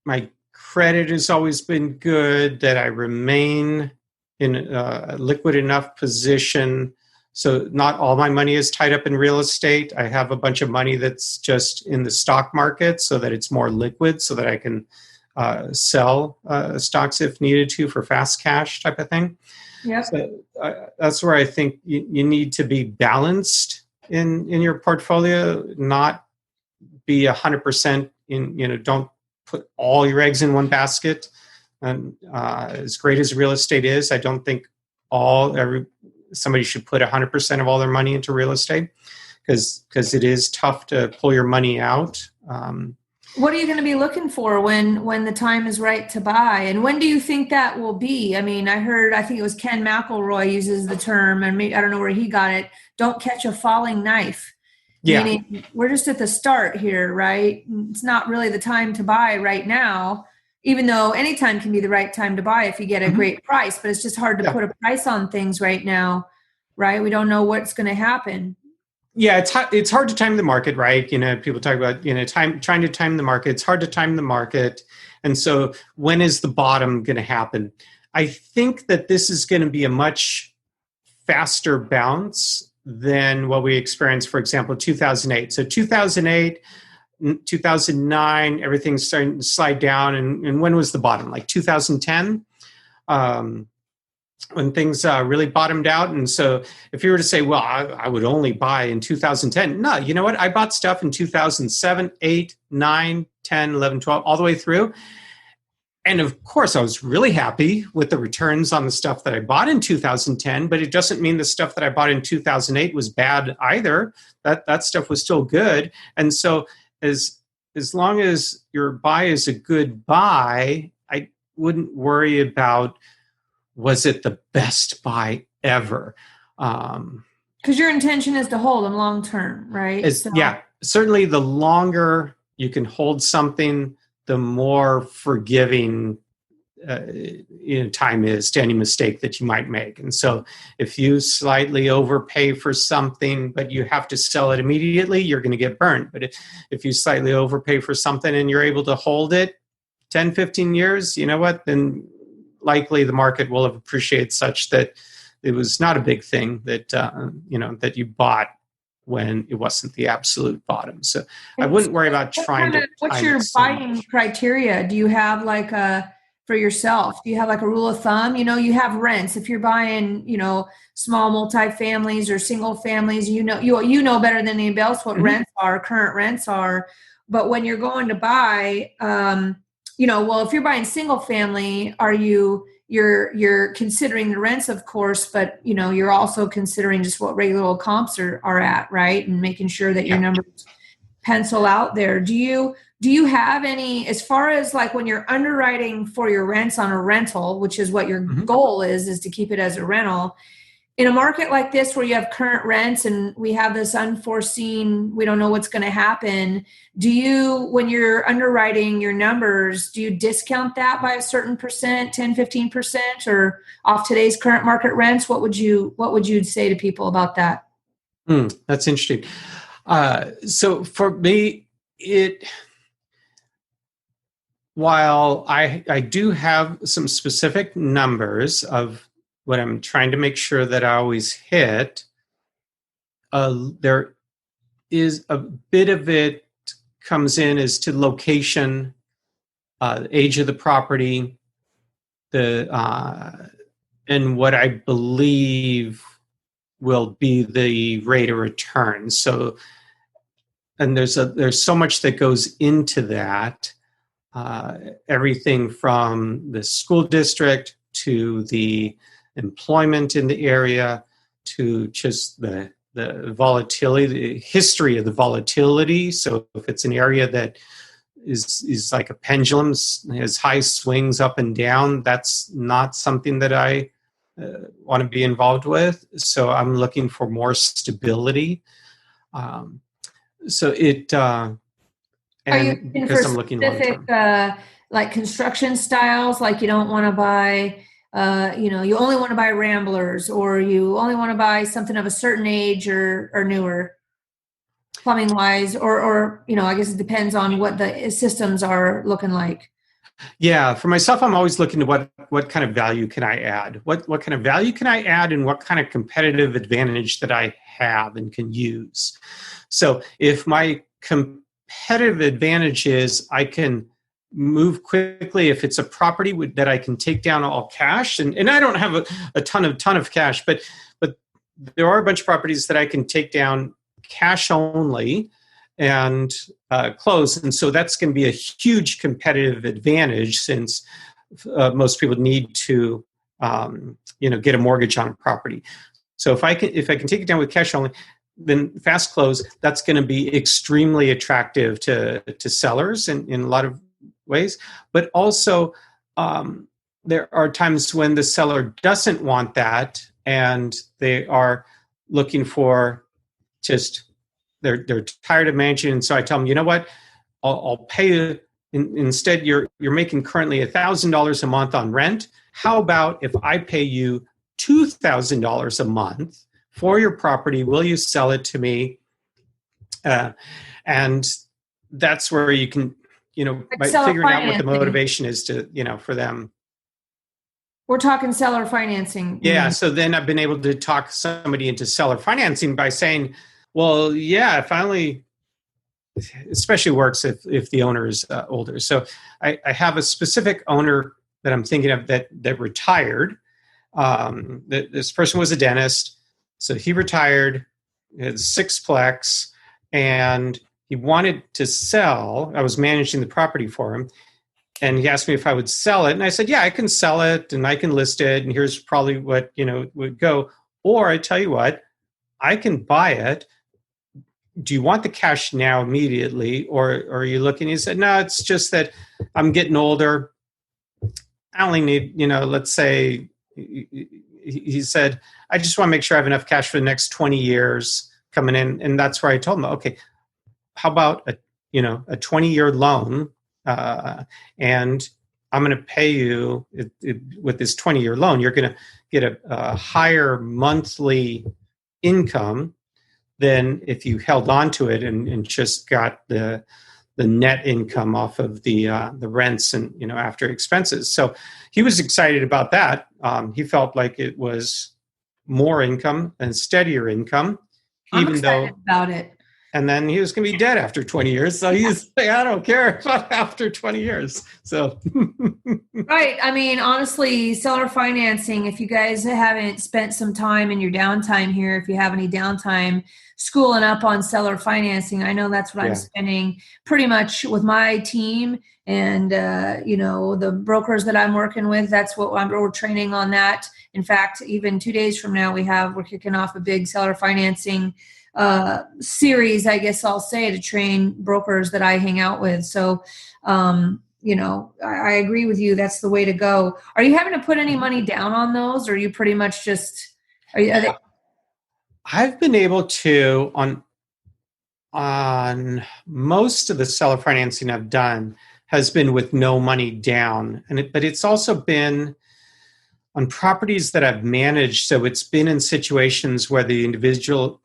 my credit has always been good, that I remain in a liquid enough position. So not all my money is tied up in real estate. I have a bunch of money that's just in the stock market so that it's more liquid, so that I can sell stocks if needed to for fast cash type of thing. Yeah. So that's where I think you need to be balanced in your portfolio, not be 100% in, don't put all your eggs in one basket. And as great as real estate is, I don't think somebody should put 100% of all their money into real estate, because it is tough to pull your money out. What are you going to be looking for when the time is right to buy? And when do you think that will be? I mean, I think it was Ken McElroy uses the term, and maybe, I don't know where he got it, don't catch a falling knife. Yeah. Meaning we're just at the start here, right? It's not really the time to buy right now, even though any time can be the right time to buy if you get a great price, but it's just hard to put a price on things right now, right? We don't know what's going to happen. Yeah, it's hard to time the market, right? People talk about, trying to time the market. It's hard to time the market. And so when is the bottom going to happen? I think that this is going to be a much faster bounce than what we experienced, for example, 2008. So 2008, 2009, everything's starting to slide down. And when was the bottom? Like 2010, when things really bottomed out. And so if you were to say, well, I would only buy in 2010. No, you know what? I bought stuff in 2007, 8, 9, 10, 11, 12, all the way through. And of course, I was really happy with the returns on the stuff that I bought in 2010, but it doesn't mean the stuff that I bought in 2008 was bad either. That stuff was still good. And so as long as your buy is a good buy, I wouldn't worry about, was it the best buy ever? Because your intention is to hold them long term, right? Yeah, certainly the longer you can hold something, the more forgiving time is to any mistake that you might make. And so if you slightly overpay for something, but you have to sell it immediately, you're going to get burned. But if you slightly overpay for something and you're able to hold it 10, 15 years, you know what? Then likely the market will have appreciated such that it was not a big thing that, that you bought when it wasn't the absolute bottom. So I wouldn't worry about what's your buying criteria? Do you have for yourself, do you have like a rule of thumb? You have rents. If you're buying, small multifamilies or single families, you know better than anybody else what rents are, current rents are. But when you're going to buy, well, if you're buying single family, you're considering the rents, of course, but you're also considering just what regular old comps are at, right? And making sure that your numbers pencil out there. Do you have any, as far as like when you're underwriting for your rents on a rental, which is what your goal is to keep it as a rental, in a market like this where you have current rents and we have this unforeseen, we don't know what's going to happen, when you're underwriting your numbers, do you discount that by a certain percent, 10, 15%, or off today's current market rents? What would you say to people about that? That's interesting. So for me, while I do have some specific numbers of what I'm trying to make sure that I always hit, there is a bit of it comes in as to location, age of the property, and what I believe will be the rate of return. So, and there's so much that goes into that. Everything from the school district to the employment in the area to just the volatility, the history of the volatility. So if it's an area that is like a pendulum, has high swings up and down, that's not something that I want to be involved with. So I'm looking for more stability. So it, and are you looking because for I'm looking specific, like construction styles, like you don't want to buy, you only want to buy Ramblers, or you only want to buy something of a certain age or newer, plumbing wise, or I guess it depends on what the systems are looking like. Yeah, for myself, I'm always looking to what kind of value can I add? What kind of value can I add, and what kind of competitive advantage that I have and can use? So if my competitive advantage is I can move quickly, if it's a property that I can take down all cash, and I don't have a ton of cash, but there are a bunch of properties that I can take down cash only and close, and so that's going to be a huge competitive advantage, since most people need to get a mortgage on a property. So if I can take it down with cash only, then fast close, that's going to be extremely attractive to sellers in a lot of ways. But also there are times when the seller doesn't want that, and they are looking for just they're tired of managing. And so I tell them, you know what, I'll pay you. Instead, you're making currently $1,000 a month on rent. How about if I pay you $2,000 a month for your property? Will you sell it to me? And that's where you can, by figuring out what the motivation is to, for them. We're talking seller financing. Yeah. So then I've been able to talk somebody into seller financing by saying, well, yeah, if I only, especially works if the owner is older. So I have a specific owner that I'm thinking of that retired. This person was a dentist. So he retired, he had 6-plex, and he wanted to sell. I was managing the property for him. And he asked me if I would sell it. And I said, yeah, I can sell it and I can list it. And here's probably what, would go. Or I tell you what, I can buy it. Do you want the cash now immediately? Or are you looking? He said, no, it's just that I'm getting older. I only need, let's say, he said, I just want to make sure I have enough cash for the next 20 years coming in. And that's where I told him, okay, how about a 20-year loan? And I'm going to pay you with this 20-year loan. You're going to get a higher monthly income than if you held on to it and just got the net income off of the rents and after expenses. So he was excited about that. He felt like it was more income and steadier income. I'm excited about it. and then he was going to be dead after 20 years. So he's like, I don't care about after 20 years. So. Right. I mean, honestly, seller financing, if you guys haven't spent some time in your downtime here, if you have any downtime schooling up on seller financing, I know that's what I'm spending pretty much with my team and, the brokers that I'm working with. That's what we're training on that. In fact, even 2 days from now, we're kicking off a big seller financing series, I guess I'll say, to train brokers that I hang out with. So, I agree with you. That's the way to go. Are you having to put any money down on those, or are you pretty much just, I've been able to, on most of the seller financing I've done has been with no money down. But it's also been on properties that I've managed. So it's been in situations where the individual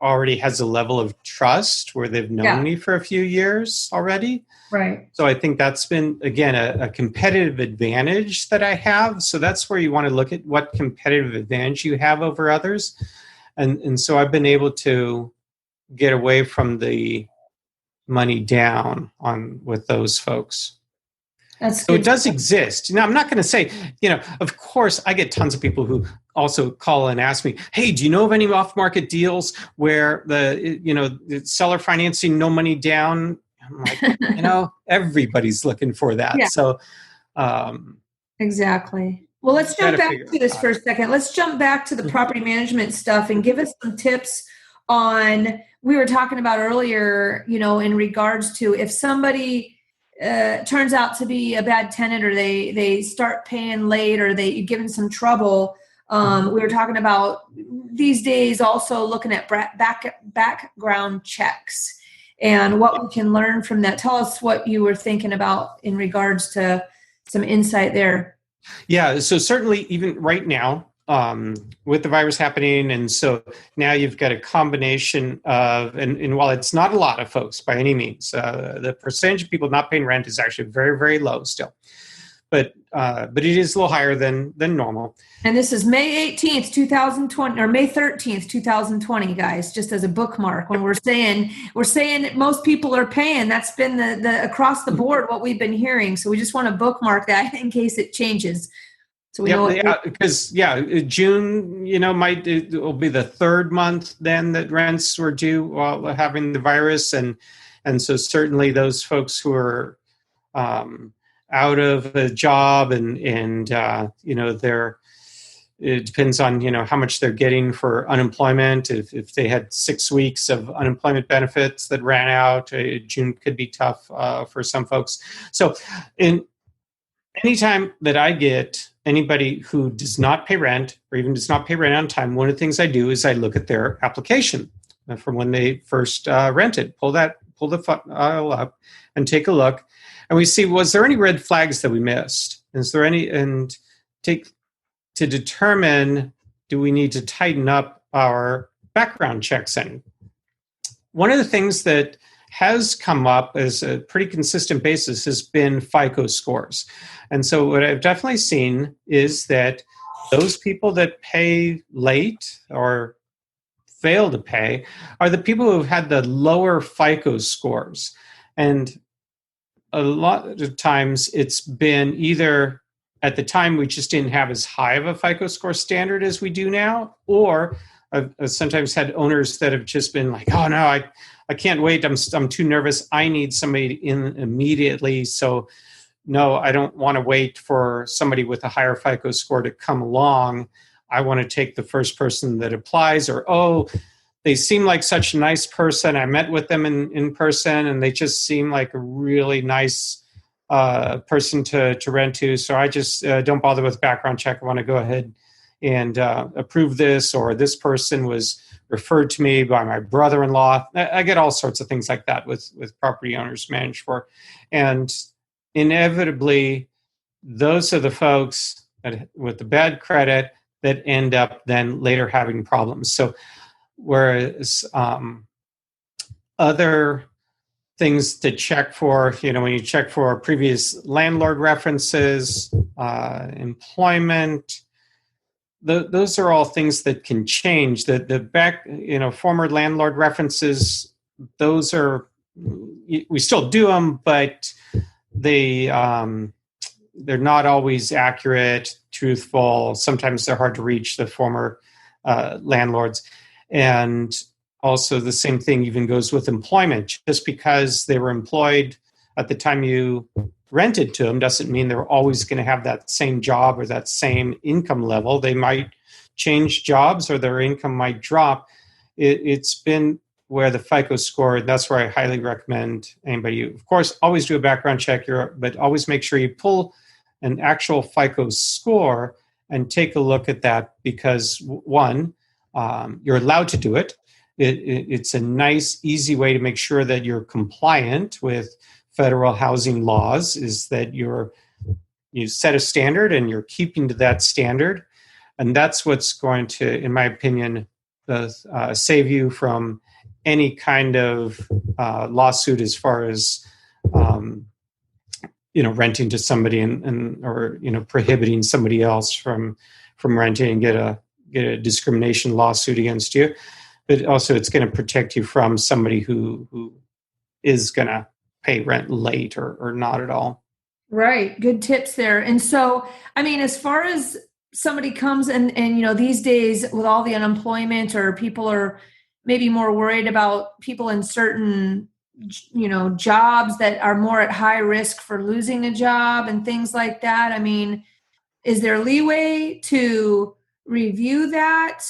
already has a level of trust where they've known me for a few years already. Right. So I think that's been, again, a competitive advantage that I have. So that's where you want to look at what competitive advantage you have over others. And so I've been able to get away from the money down with those folks. That's so it does exist. Now, I'm not going to say, of course, I get tons of people who also call and ask me, hey, do you know of any off-market deals where the seller financing, no money down? I'm like, everybody's looking for that. Yeah. So, exactly. Well, let's jump back to this for a second. Let's jump back to the property management stuff and give us some tips on, we were talking about earlier, in regards to if somebody turns out to be a bad tenant, or they start paying late, or you give them some trouble. We were talking about these days also looking at background checks and what we can learn from that. Tell us what you were thinking about in regards to some insight there. Yeah, so certainly even right now, with the virus happening, and so now you've got a combination of, and while it's not a lot of folks by any means, the percentage of people not paying rent is actually very, very low still, but it is a little higher than normal. And this is May 18th, 2020, or May 13th, 2020, guys, just as a bookmark. When we're saying most people are paying, that's been the across the board what we've been hearing. So we just want to bookmark that in case it changes. So we know because June, it will be the third month then that rents were due while having the virus, and so certainly those folks who are out of a job and they're, it depends on how much they're getting for unemployment. If they had 6 weeks of unemployment benefits that ran out, June could be tough for some folks. So anytime that I get anybody who does not pay rent or even does not pay rent on time, one of the things I do is I look at their application from when they first rented. Pull the file up and take a look, and we see, was there any red flags that we missed? Is there any, and to determine, do we need to tighten up our background checks any? One of the things that has come up as a pretty consistent basis has been FICO scores. And so what I've definitely seen is that those people that pay late or fail to pay are the people who've had the lower FICO scores. And a lot of times it's been either at the time we just didn't have as high of a FICO score standard as we do now, or I've sometimes had owners that have just been like, oh no, I can't wait. I'm too nervous. I need somebody in immediately. So no, I don't want to wait for somebody with a higher FICO score to come along. I want to take the first person that applies, or, oh, they seem like such a nice person. I met with them in person and they just seem like a really nice person to rent to. So I just don't bother with background check. I want to go ahead and approve this, or this person was referred to me by my brother-in-law. I get all sorts of things like that with property owners managed for. And inevitably, those are the folks with the bad credit that end up then later having problems. So whereas other things to check for, when you check for previous landlord references, employment, those are all things that can change. The back, former landlord references, those are, we still do them, but they're not always accurate, truthful. Sometimes they're hard to reach, the former landlords. And also the same thing even goes with employment. Just because they were employed at the time you rented to them doesn't mean they're always going to have that same job or that same income level. They might change jobs or their income might drop. It's been where the FICO score, and that's where I highly recommend anybody. Of course, always do a background check, but always make sure you pull an actual FICO score and take a look at that, because one, you're allowed to do it. It's a nice, easy way to make sure that you're compliant with federal housing laws, is that you set a standard and you're keeping to that standard. And that's what's going to, in my opinion, save you from any kind of lawsuit as far as renting to somebody or prohibiting somebody else from renting and get a discrimination lawsuit against you. But also it's going to protect you from somebody who is going to pay rent late or not at all. Right. Good tips there. And so, I mean, as far as somebody comes and these days with all the unemployment, or people are maybe more worried about people in certain, jobs that are more at high risk for losing a job and things like that. I mean, is there leeway to review that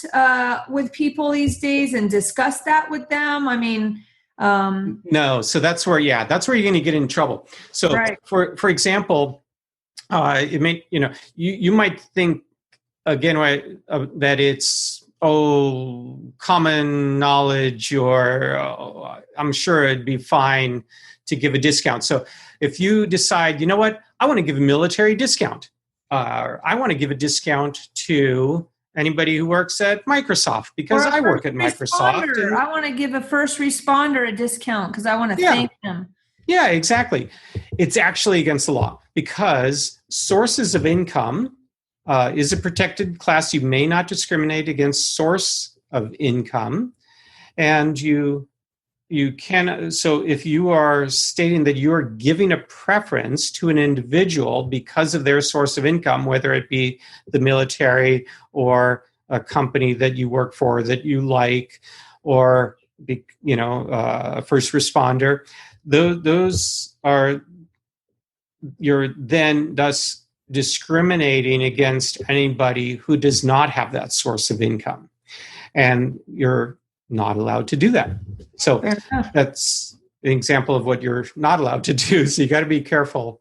with people these days and discuss that with them? I mean, no. So that's where you're going to get in trouble. So right. For example, it may, you might think again, that it's, common knowledge, or I'm sure it'd be fine to give a discount. So if you decide, you know what, I want to give a military discount, I want to give a discount to anybody who works at Microsoft because I work at Microsoft. And I want to give a first responder a discount because I want to thank them. Yeah, exactly. It's actually against the law, because sources of income is a protected class. You may not discriminate against source of income. And you can, so if you are stating that you are giving a preference to an individual because of their source of income, whether it be the military or a company that you work for that you like, or a first responder, those are, you're then thus discriminating against anybody who does not have that source of income. And you're not allowed to do that. So that's an example of what you're not allowed to do. So you got to be careful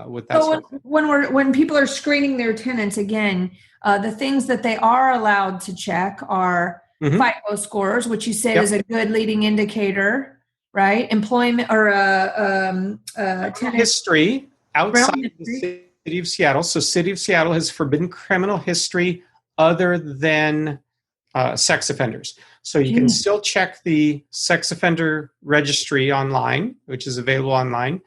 with that. So when people are screening their tenants, again, the things that they are allowed to check are FICO scores, which you said is a good leading indicator, right? Employment or tenant history outside the City of Seattle. So City of Seattle has forbidden criminal history other than sex offenders. So you can still check the sex offender registry online, which is available online.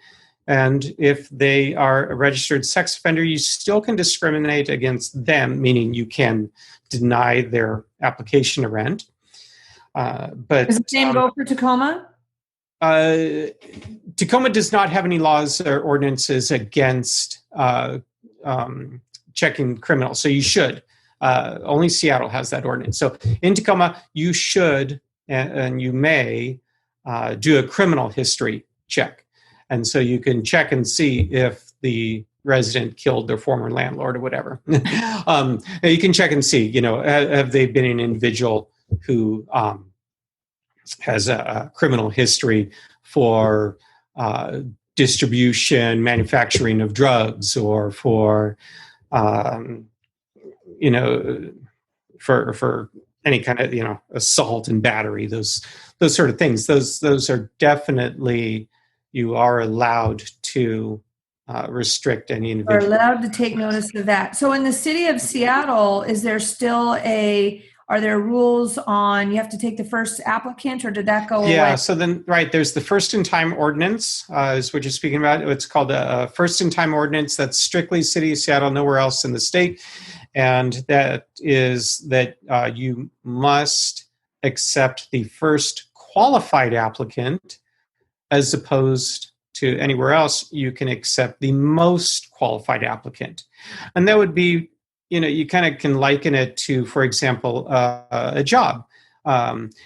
And if they are a registered sex offender, you still can discriminate against them, meaning you can deny their application to rent. But does the same go for Tacoma? Tacoma does not have any laws or ordinances against checking criminals. So you should. Only Seattle has that ordinance. So in Tacoma, you should and you may do a criminal history check. And so you can check and see if the resident killed their former landlord or whatever. You can check and see, have they been an individual who has a criminal history for distribution, manufacturing of drugs, or for for any kind of assault and battery, those sort of things. Those are definitely, you are allowed to restrict any individual. Are allowed to take notice of that. So in the City of Seattle, is there still are there rules on you have to take the first applicant, or did that go away? Yeah, so then, right, there's the first in time ordinance is what you're speaking about. It's called a first in time ordinance that's strictly City of Seattle, nowhere else in the state. And that is that you must accept the first qualified applicant, as opposed to anywhere else, you can accept the most qualified applicant. And that would be, you kind of can liken it to, for example, a job.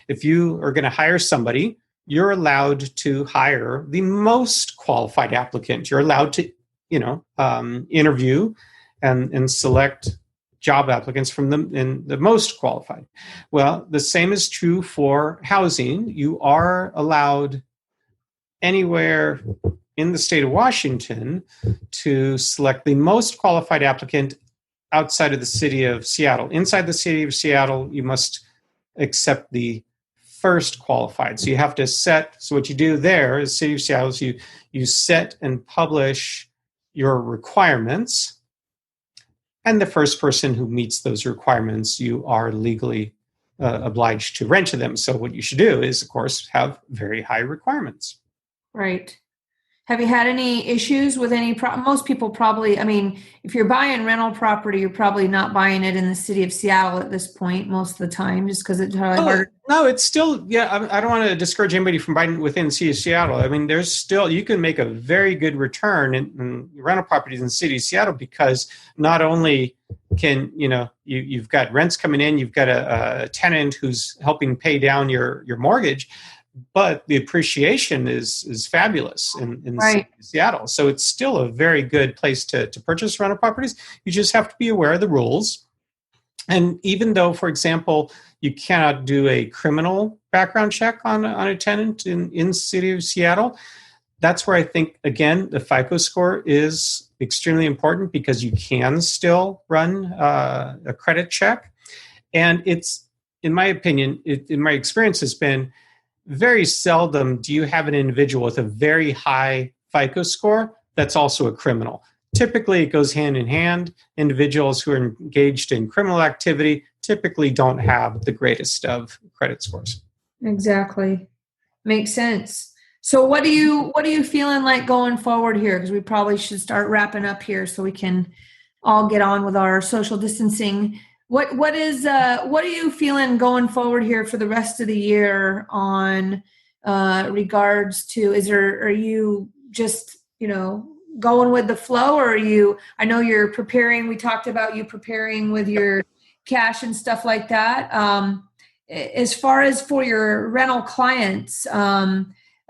If you are going to hire somebody, you're allowed to hire the most qualified applicant. You're allowed to, interview and select job applicants from them in the most qualified. Well, the same is true for housing. You are allowed anywhere in the state of Washington to select the most qualified applicant outside of the city of Seattle. Inside the city of Seattle, you must accept the first qualified. So you have to set, so what you do there is city of Seattle is you set and publish your requirements, and the first person who meets those requirements, you are legally obliged to rent to them. So what you should do is, of course, have very high requirements. Right. Have you had any issues with any, most people probably, if you're buying rental property, you're probably not buying it in the city of Seattle at this point, most of the time, just because it's harder. No, it's still, I don't want to discourage anybody from buying within the city of Seattle. There's still, you can make a very good return in rental properties in the city of Seattle, because not only can, you've got rents coming in, you've got a tenant who's helping pay down your mortgage, but the appreciation is fabulous in Seattle. So it's still a very good place to purchase rental properties. You just have to be aware of the rules. And even though, for example, you cannot do a criminal background check on a tenant in the city of Seattle, that's where I think, again, the FICO score is extremely important, because you can still run a credit check. And it's, in my opinion, in my experience, has been very seldom do you have an individual with a very high FICO score that's also a criminal. Typically, it goes hand in hand. Individuals who are engaged in criminal activity typically don't have the greatest of credit scores. Exactly. Makes sense. So what are you feeling like going forward here? Because we probably should start wrapping up here so we can all get on with our social distancing. What are you feeling going forward here for the rest of the year on regards to, are you just, going with the flow, or I know you're preparing, we talked about you preparing with your cash and stuff like that. As far as for your rental clients, is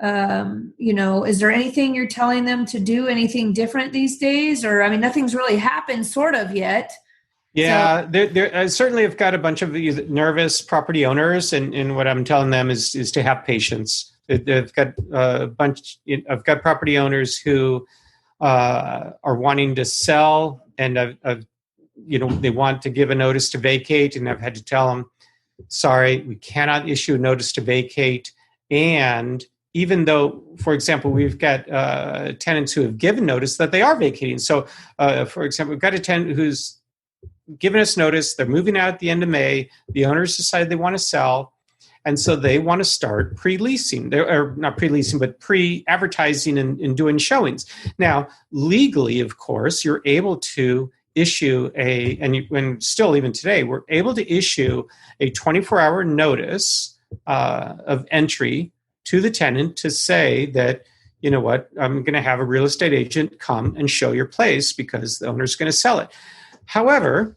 there anything you're telling them to do, anything different these days? Or, nothing's really happened sort of yet. Yeah, I certainly have got a bunch of these nervous property owners, and what I'm telling them is to have patience. I've got I've got property owners who are wanting to sell, and they want to give a notice to vacate, and I've had to tell them, sorry, we cannot issue a notice to vacate. And even though, for example, we've got tenants who have given notice that they are vacating. So, for example, we've got a tenant who's given us notice, they're moving out at the end of May, the owners decide they want to sell, and so they want to start pre-leasing, or not pre-leasing, but pre-advertising and doing showings. Now, legally, of course, you're able to issue and still even today, we're able to issue a 24-hour notice of entry to the tenant to say that, you know what, I'm going to have a real estate agent come and show your place because the owner's going to sell it. However,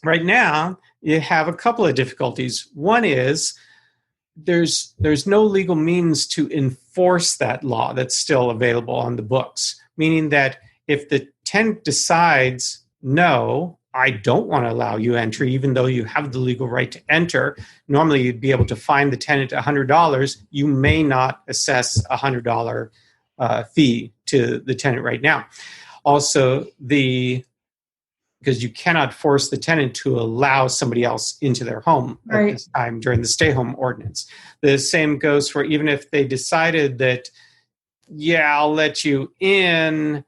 right now, you have a couple of difficulties. One is there's no legal means to enforce that law that's still available on the books, meaning that if the tenant decides, no, I don't want to allow you entry, even though you have the legal right to enter, normally you'd be able to fine the tenant $100. You may not assess a $100 fee to the tenant right now. Also, because you cannot force the tenant to allow somebody else into their home at this time during the stay-home ordinance. The same goes for even if they decided that, yeah, I'll let you in,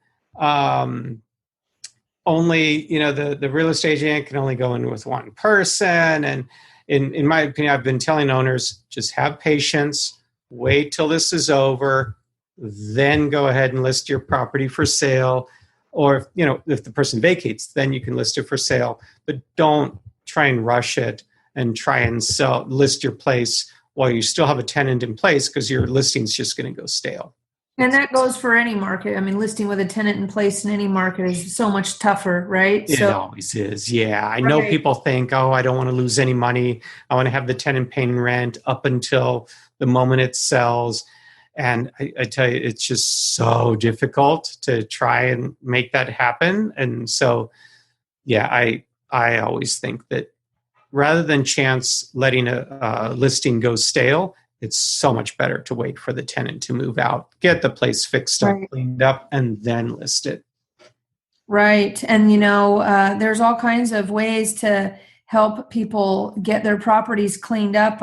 only, the real estate agent can only go in with one person. And in my opinion, I've been telling owners, just have patience, wait till this is over, then go ahead and list your property for sale. Or, if the person vacates, then you can list it for sale, but don't try and rush it and try and list your place while you still have a tenant in place, because your listing's just going to go stale. And that goes for any market. I mean, listing with a tenant in place in any market is so much tougher, right? It always is. Yeah. I know people think, I don't want to lose any money. I want to have the tenant paying rent up until the moment it sells. And I tell you, it's just so difficult to try and make that happen. And so, yeah, I always think that rather than chance letting a listing go stale, it's so much better to wait for the tenant to move out, get the place fixed up, cleaned up, and then list it. Right. And, there's all kinds of ways to help people get their properties cleaned up.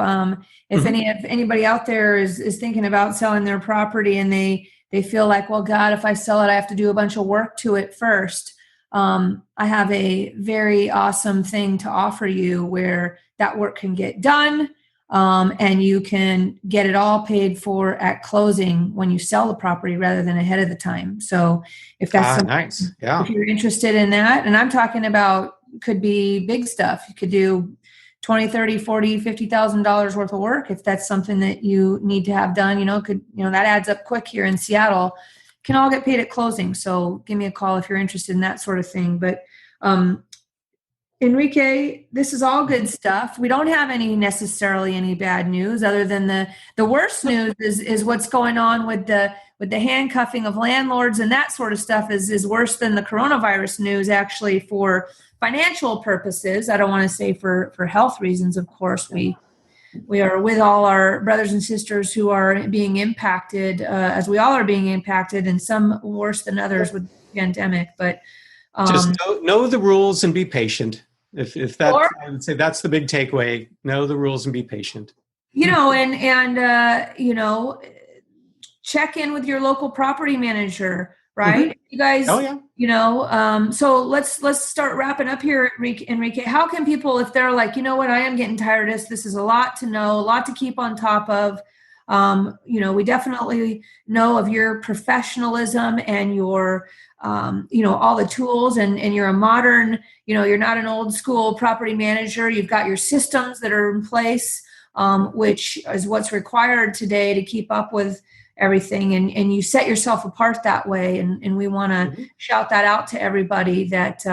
If anybody out there is thinking about selling their property and they feel like, well, God, if I sell it, I have to do a bunch of work to it first. I have a very awesome thing to offer you where that work can get done. And you can get it all paid for at closing when you sell the property rather than ahead of the time. So if that's nice. Yeah. If you're interested in that, and I'm talking about could be big stuff. You could do $20,000, $30,000, $40,000, $50,000 worth of work. If that's something that you need to have done, that adds up quick here in Seattle, can all get paid at closing. So give me a call if you're interested in that sort of thing. But, Enrique, this is all good stuff. We don't have necessarily any bad news other than the worst news is what's going on with the handcuffing of landlords, and that sort of stuff is worse than the coronavirus news, actually, for financial purposes. I don't want to say for health reasons, of course. We are with all our brothers and sisters who are being impacted, as we all are being impacted, and some worse than others with the pandemic. But just know the rules and be patient. If that, I would say that's the big takeaway. Know the rules and be patient. Check in with your local property manager, right? Mm-hmm. You guys, so let's start wrapping up here, Enrique. How can people, if they're like, I am getting tired of this is a lot to know, a lot to keep on top of. We definitely know of your professionalism and your, all the tools, and you're a modern, you're not an old school property manager. You've got your systems that are in place, which is what's required today to keep up with everything. And you set yourself apart that way. And we want to shout that out to everybody that,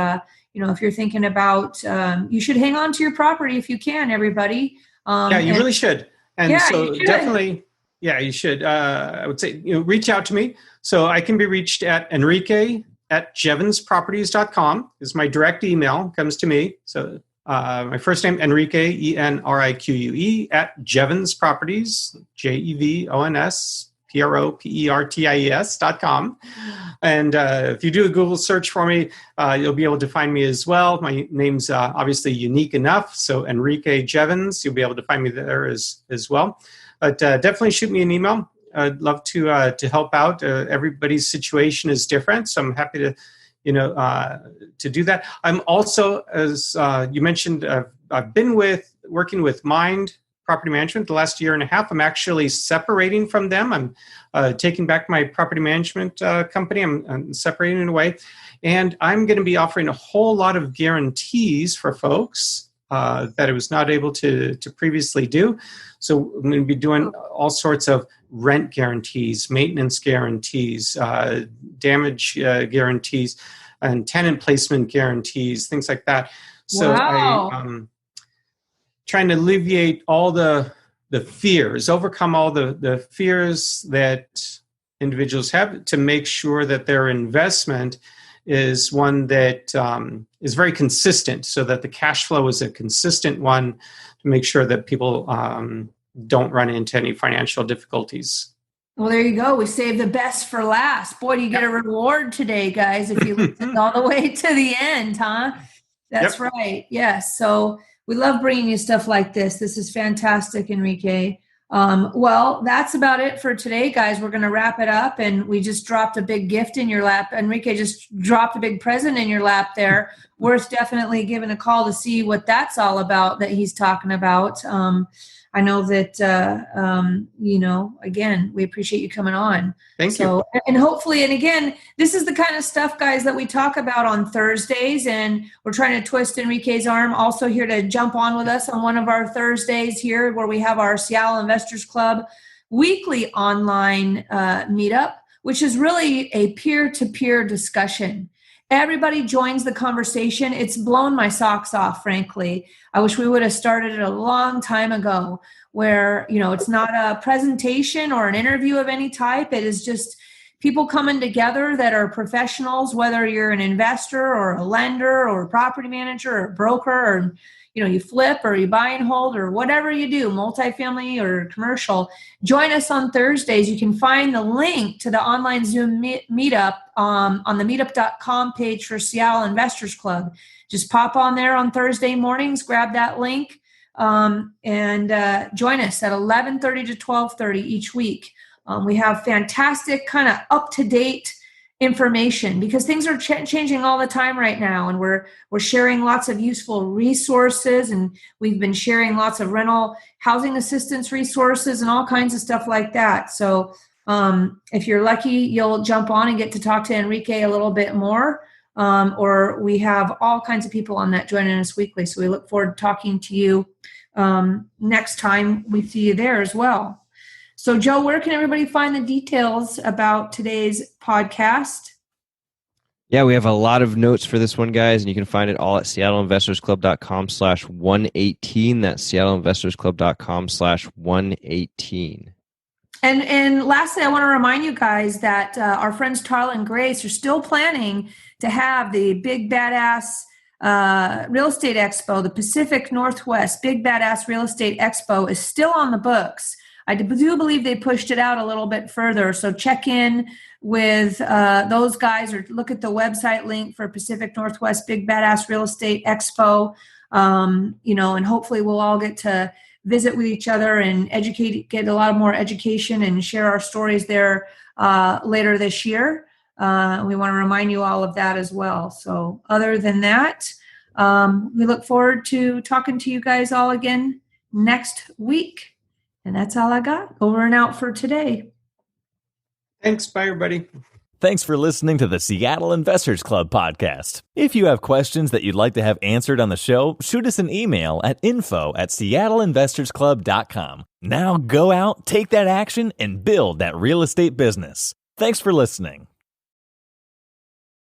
if you're thinking about, you should hang on to your property if you can, everybody. You really should. And so definitely, you should. I would say, reach out to me. So I can be reached at Enrique@jevonsproperties.com is my direct email, comes to me. So my first name, Enrique, ENRIQUE, @jevonsproperties, JEVONSPROPERTIES.com. And if you do a Google search for me, you'll be able to find me as well. My name's obviously unique enough. So Enrique Jevons, you'll be able to find me there as well. But definitely shoot me an email. I'd love to help out. Everybody's situation is different, so I'm happy to do that. I'm also, as you mentioned, I've been working with Mind Property Management the last year and a half. I'm actually separating from them. I'm taking back my property management company. I'm separating it away, and I'm going to be offering a whole lot of guarantees for folks that I was not able to previously do. So I'm going to be doing all sorts of rent guarantees, maintenance guarantees, damage guarantees, and tenant placement guarantees, things like that. So I'm trying to alleviate all the fears, overcome all the fears that individuals have, to make sure that their investment is one that is very consistent, so that the cash flow is a consistent one, to make sure that people don't run into any financial difficulties. Well, there you go. We saved the best for last. Boy, do you get a reward today, guys, if you listen all the way to the end, huh? That's right. Yes. So we love bringing you stuff like this. This is fantastic, Enrique. Well, that's about it for today, guys. We're going to wrap it up, and we just dropped a big gift in your lap. Enrique just dropped a big present in your lap there. Worth definitely giving a call to see what that's all about that he's talking about. I know that, again, we appreciate you coming on. Thank you. And hopefully, and again, this is the kind of stuff, guys, that we talk about on Thursdays, and we're trying to twist Enrique's arm. Also here to jump on with us on one of our Thursdays here, where we have our Seattle Investors Club weekly online meetup, which is really a peer-to-peer discussion. Everybody joins the conversation. It's blown my socks off, frankly. I wish we would have started it a long time ago, where, it's not a presentation or an interview of any type. It is just people coming together that are professionals, whether you're an investor or a lender or a property manager or a broker, or you flip or you buy and hold or whatever you do, multifamily or commercial. Join us on Thursdays. You can find the link to the online Zoom meetup on the meetup.com page for Seattle Investors Club. Just pop on there on Thursday mornings, grab that link, and join us at 11:30 to 12:30 each week. We have fantastic kind of up-to-date information, because things are changing all the time right now, and we're sharing lots of useful resources, and we've been sharing lots of rental housing assistance resources and all kinds of stuff like that. So if you're lucky, you'll jump on and get to talk to Enrique a little bit more, or we have all kinds of people on that joining us weekly. So we look forward to talking to you next time we see you there as well. So, Joe, where can everybody find the details about today's podcast? Yeah, we have a lot of notes for this one, guys, and you can find it all at seattleinvestorsclub.com/118. That's seattleinvestorsclub.com/118. And lastly, I want to remind you guys that our friends Tarla and Grace are still planning to have the Big Badass Real Estate Expo, the Pacific Northwest Big Badass Real Estate Expo is still on the books. I do believe they pushed it out a little bit further. So check in with those guys, or look at the website link for Pacific Northwest Big Badass Real Estate Expo. And hopefully we'll all get to visit with each other and get a lot more education and share our stories there later this year. We want to remind you all of that as well. So other than that, we look forward to talking to you guys all again next week. And that's all I got. Over and out for today. Thanks. Bye, everybody. Thanks for listening to the Seattle Investors Club podcast. If you have questions that you'd like to have answered on the show, shoot us an email at info@seattleinvestorsclub.com. Now go out, take that action, and build that real estate business. Thanks for listening.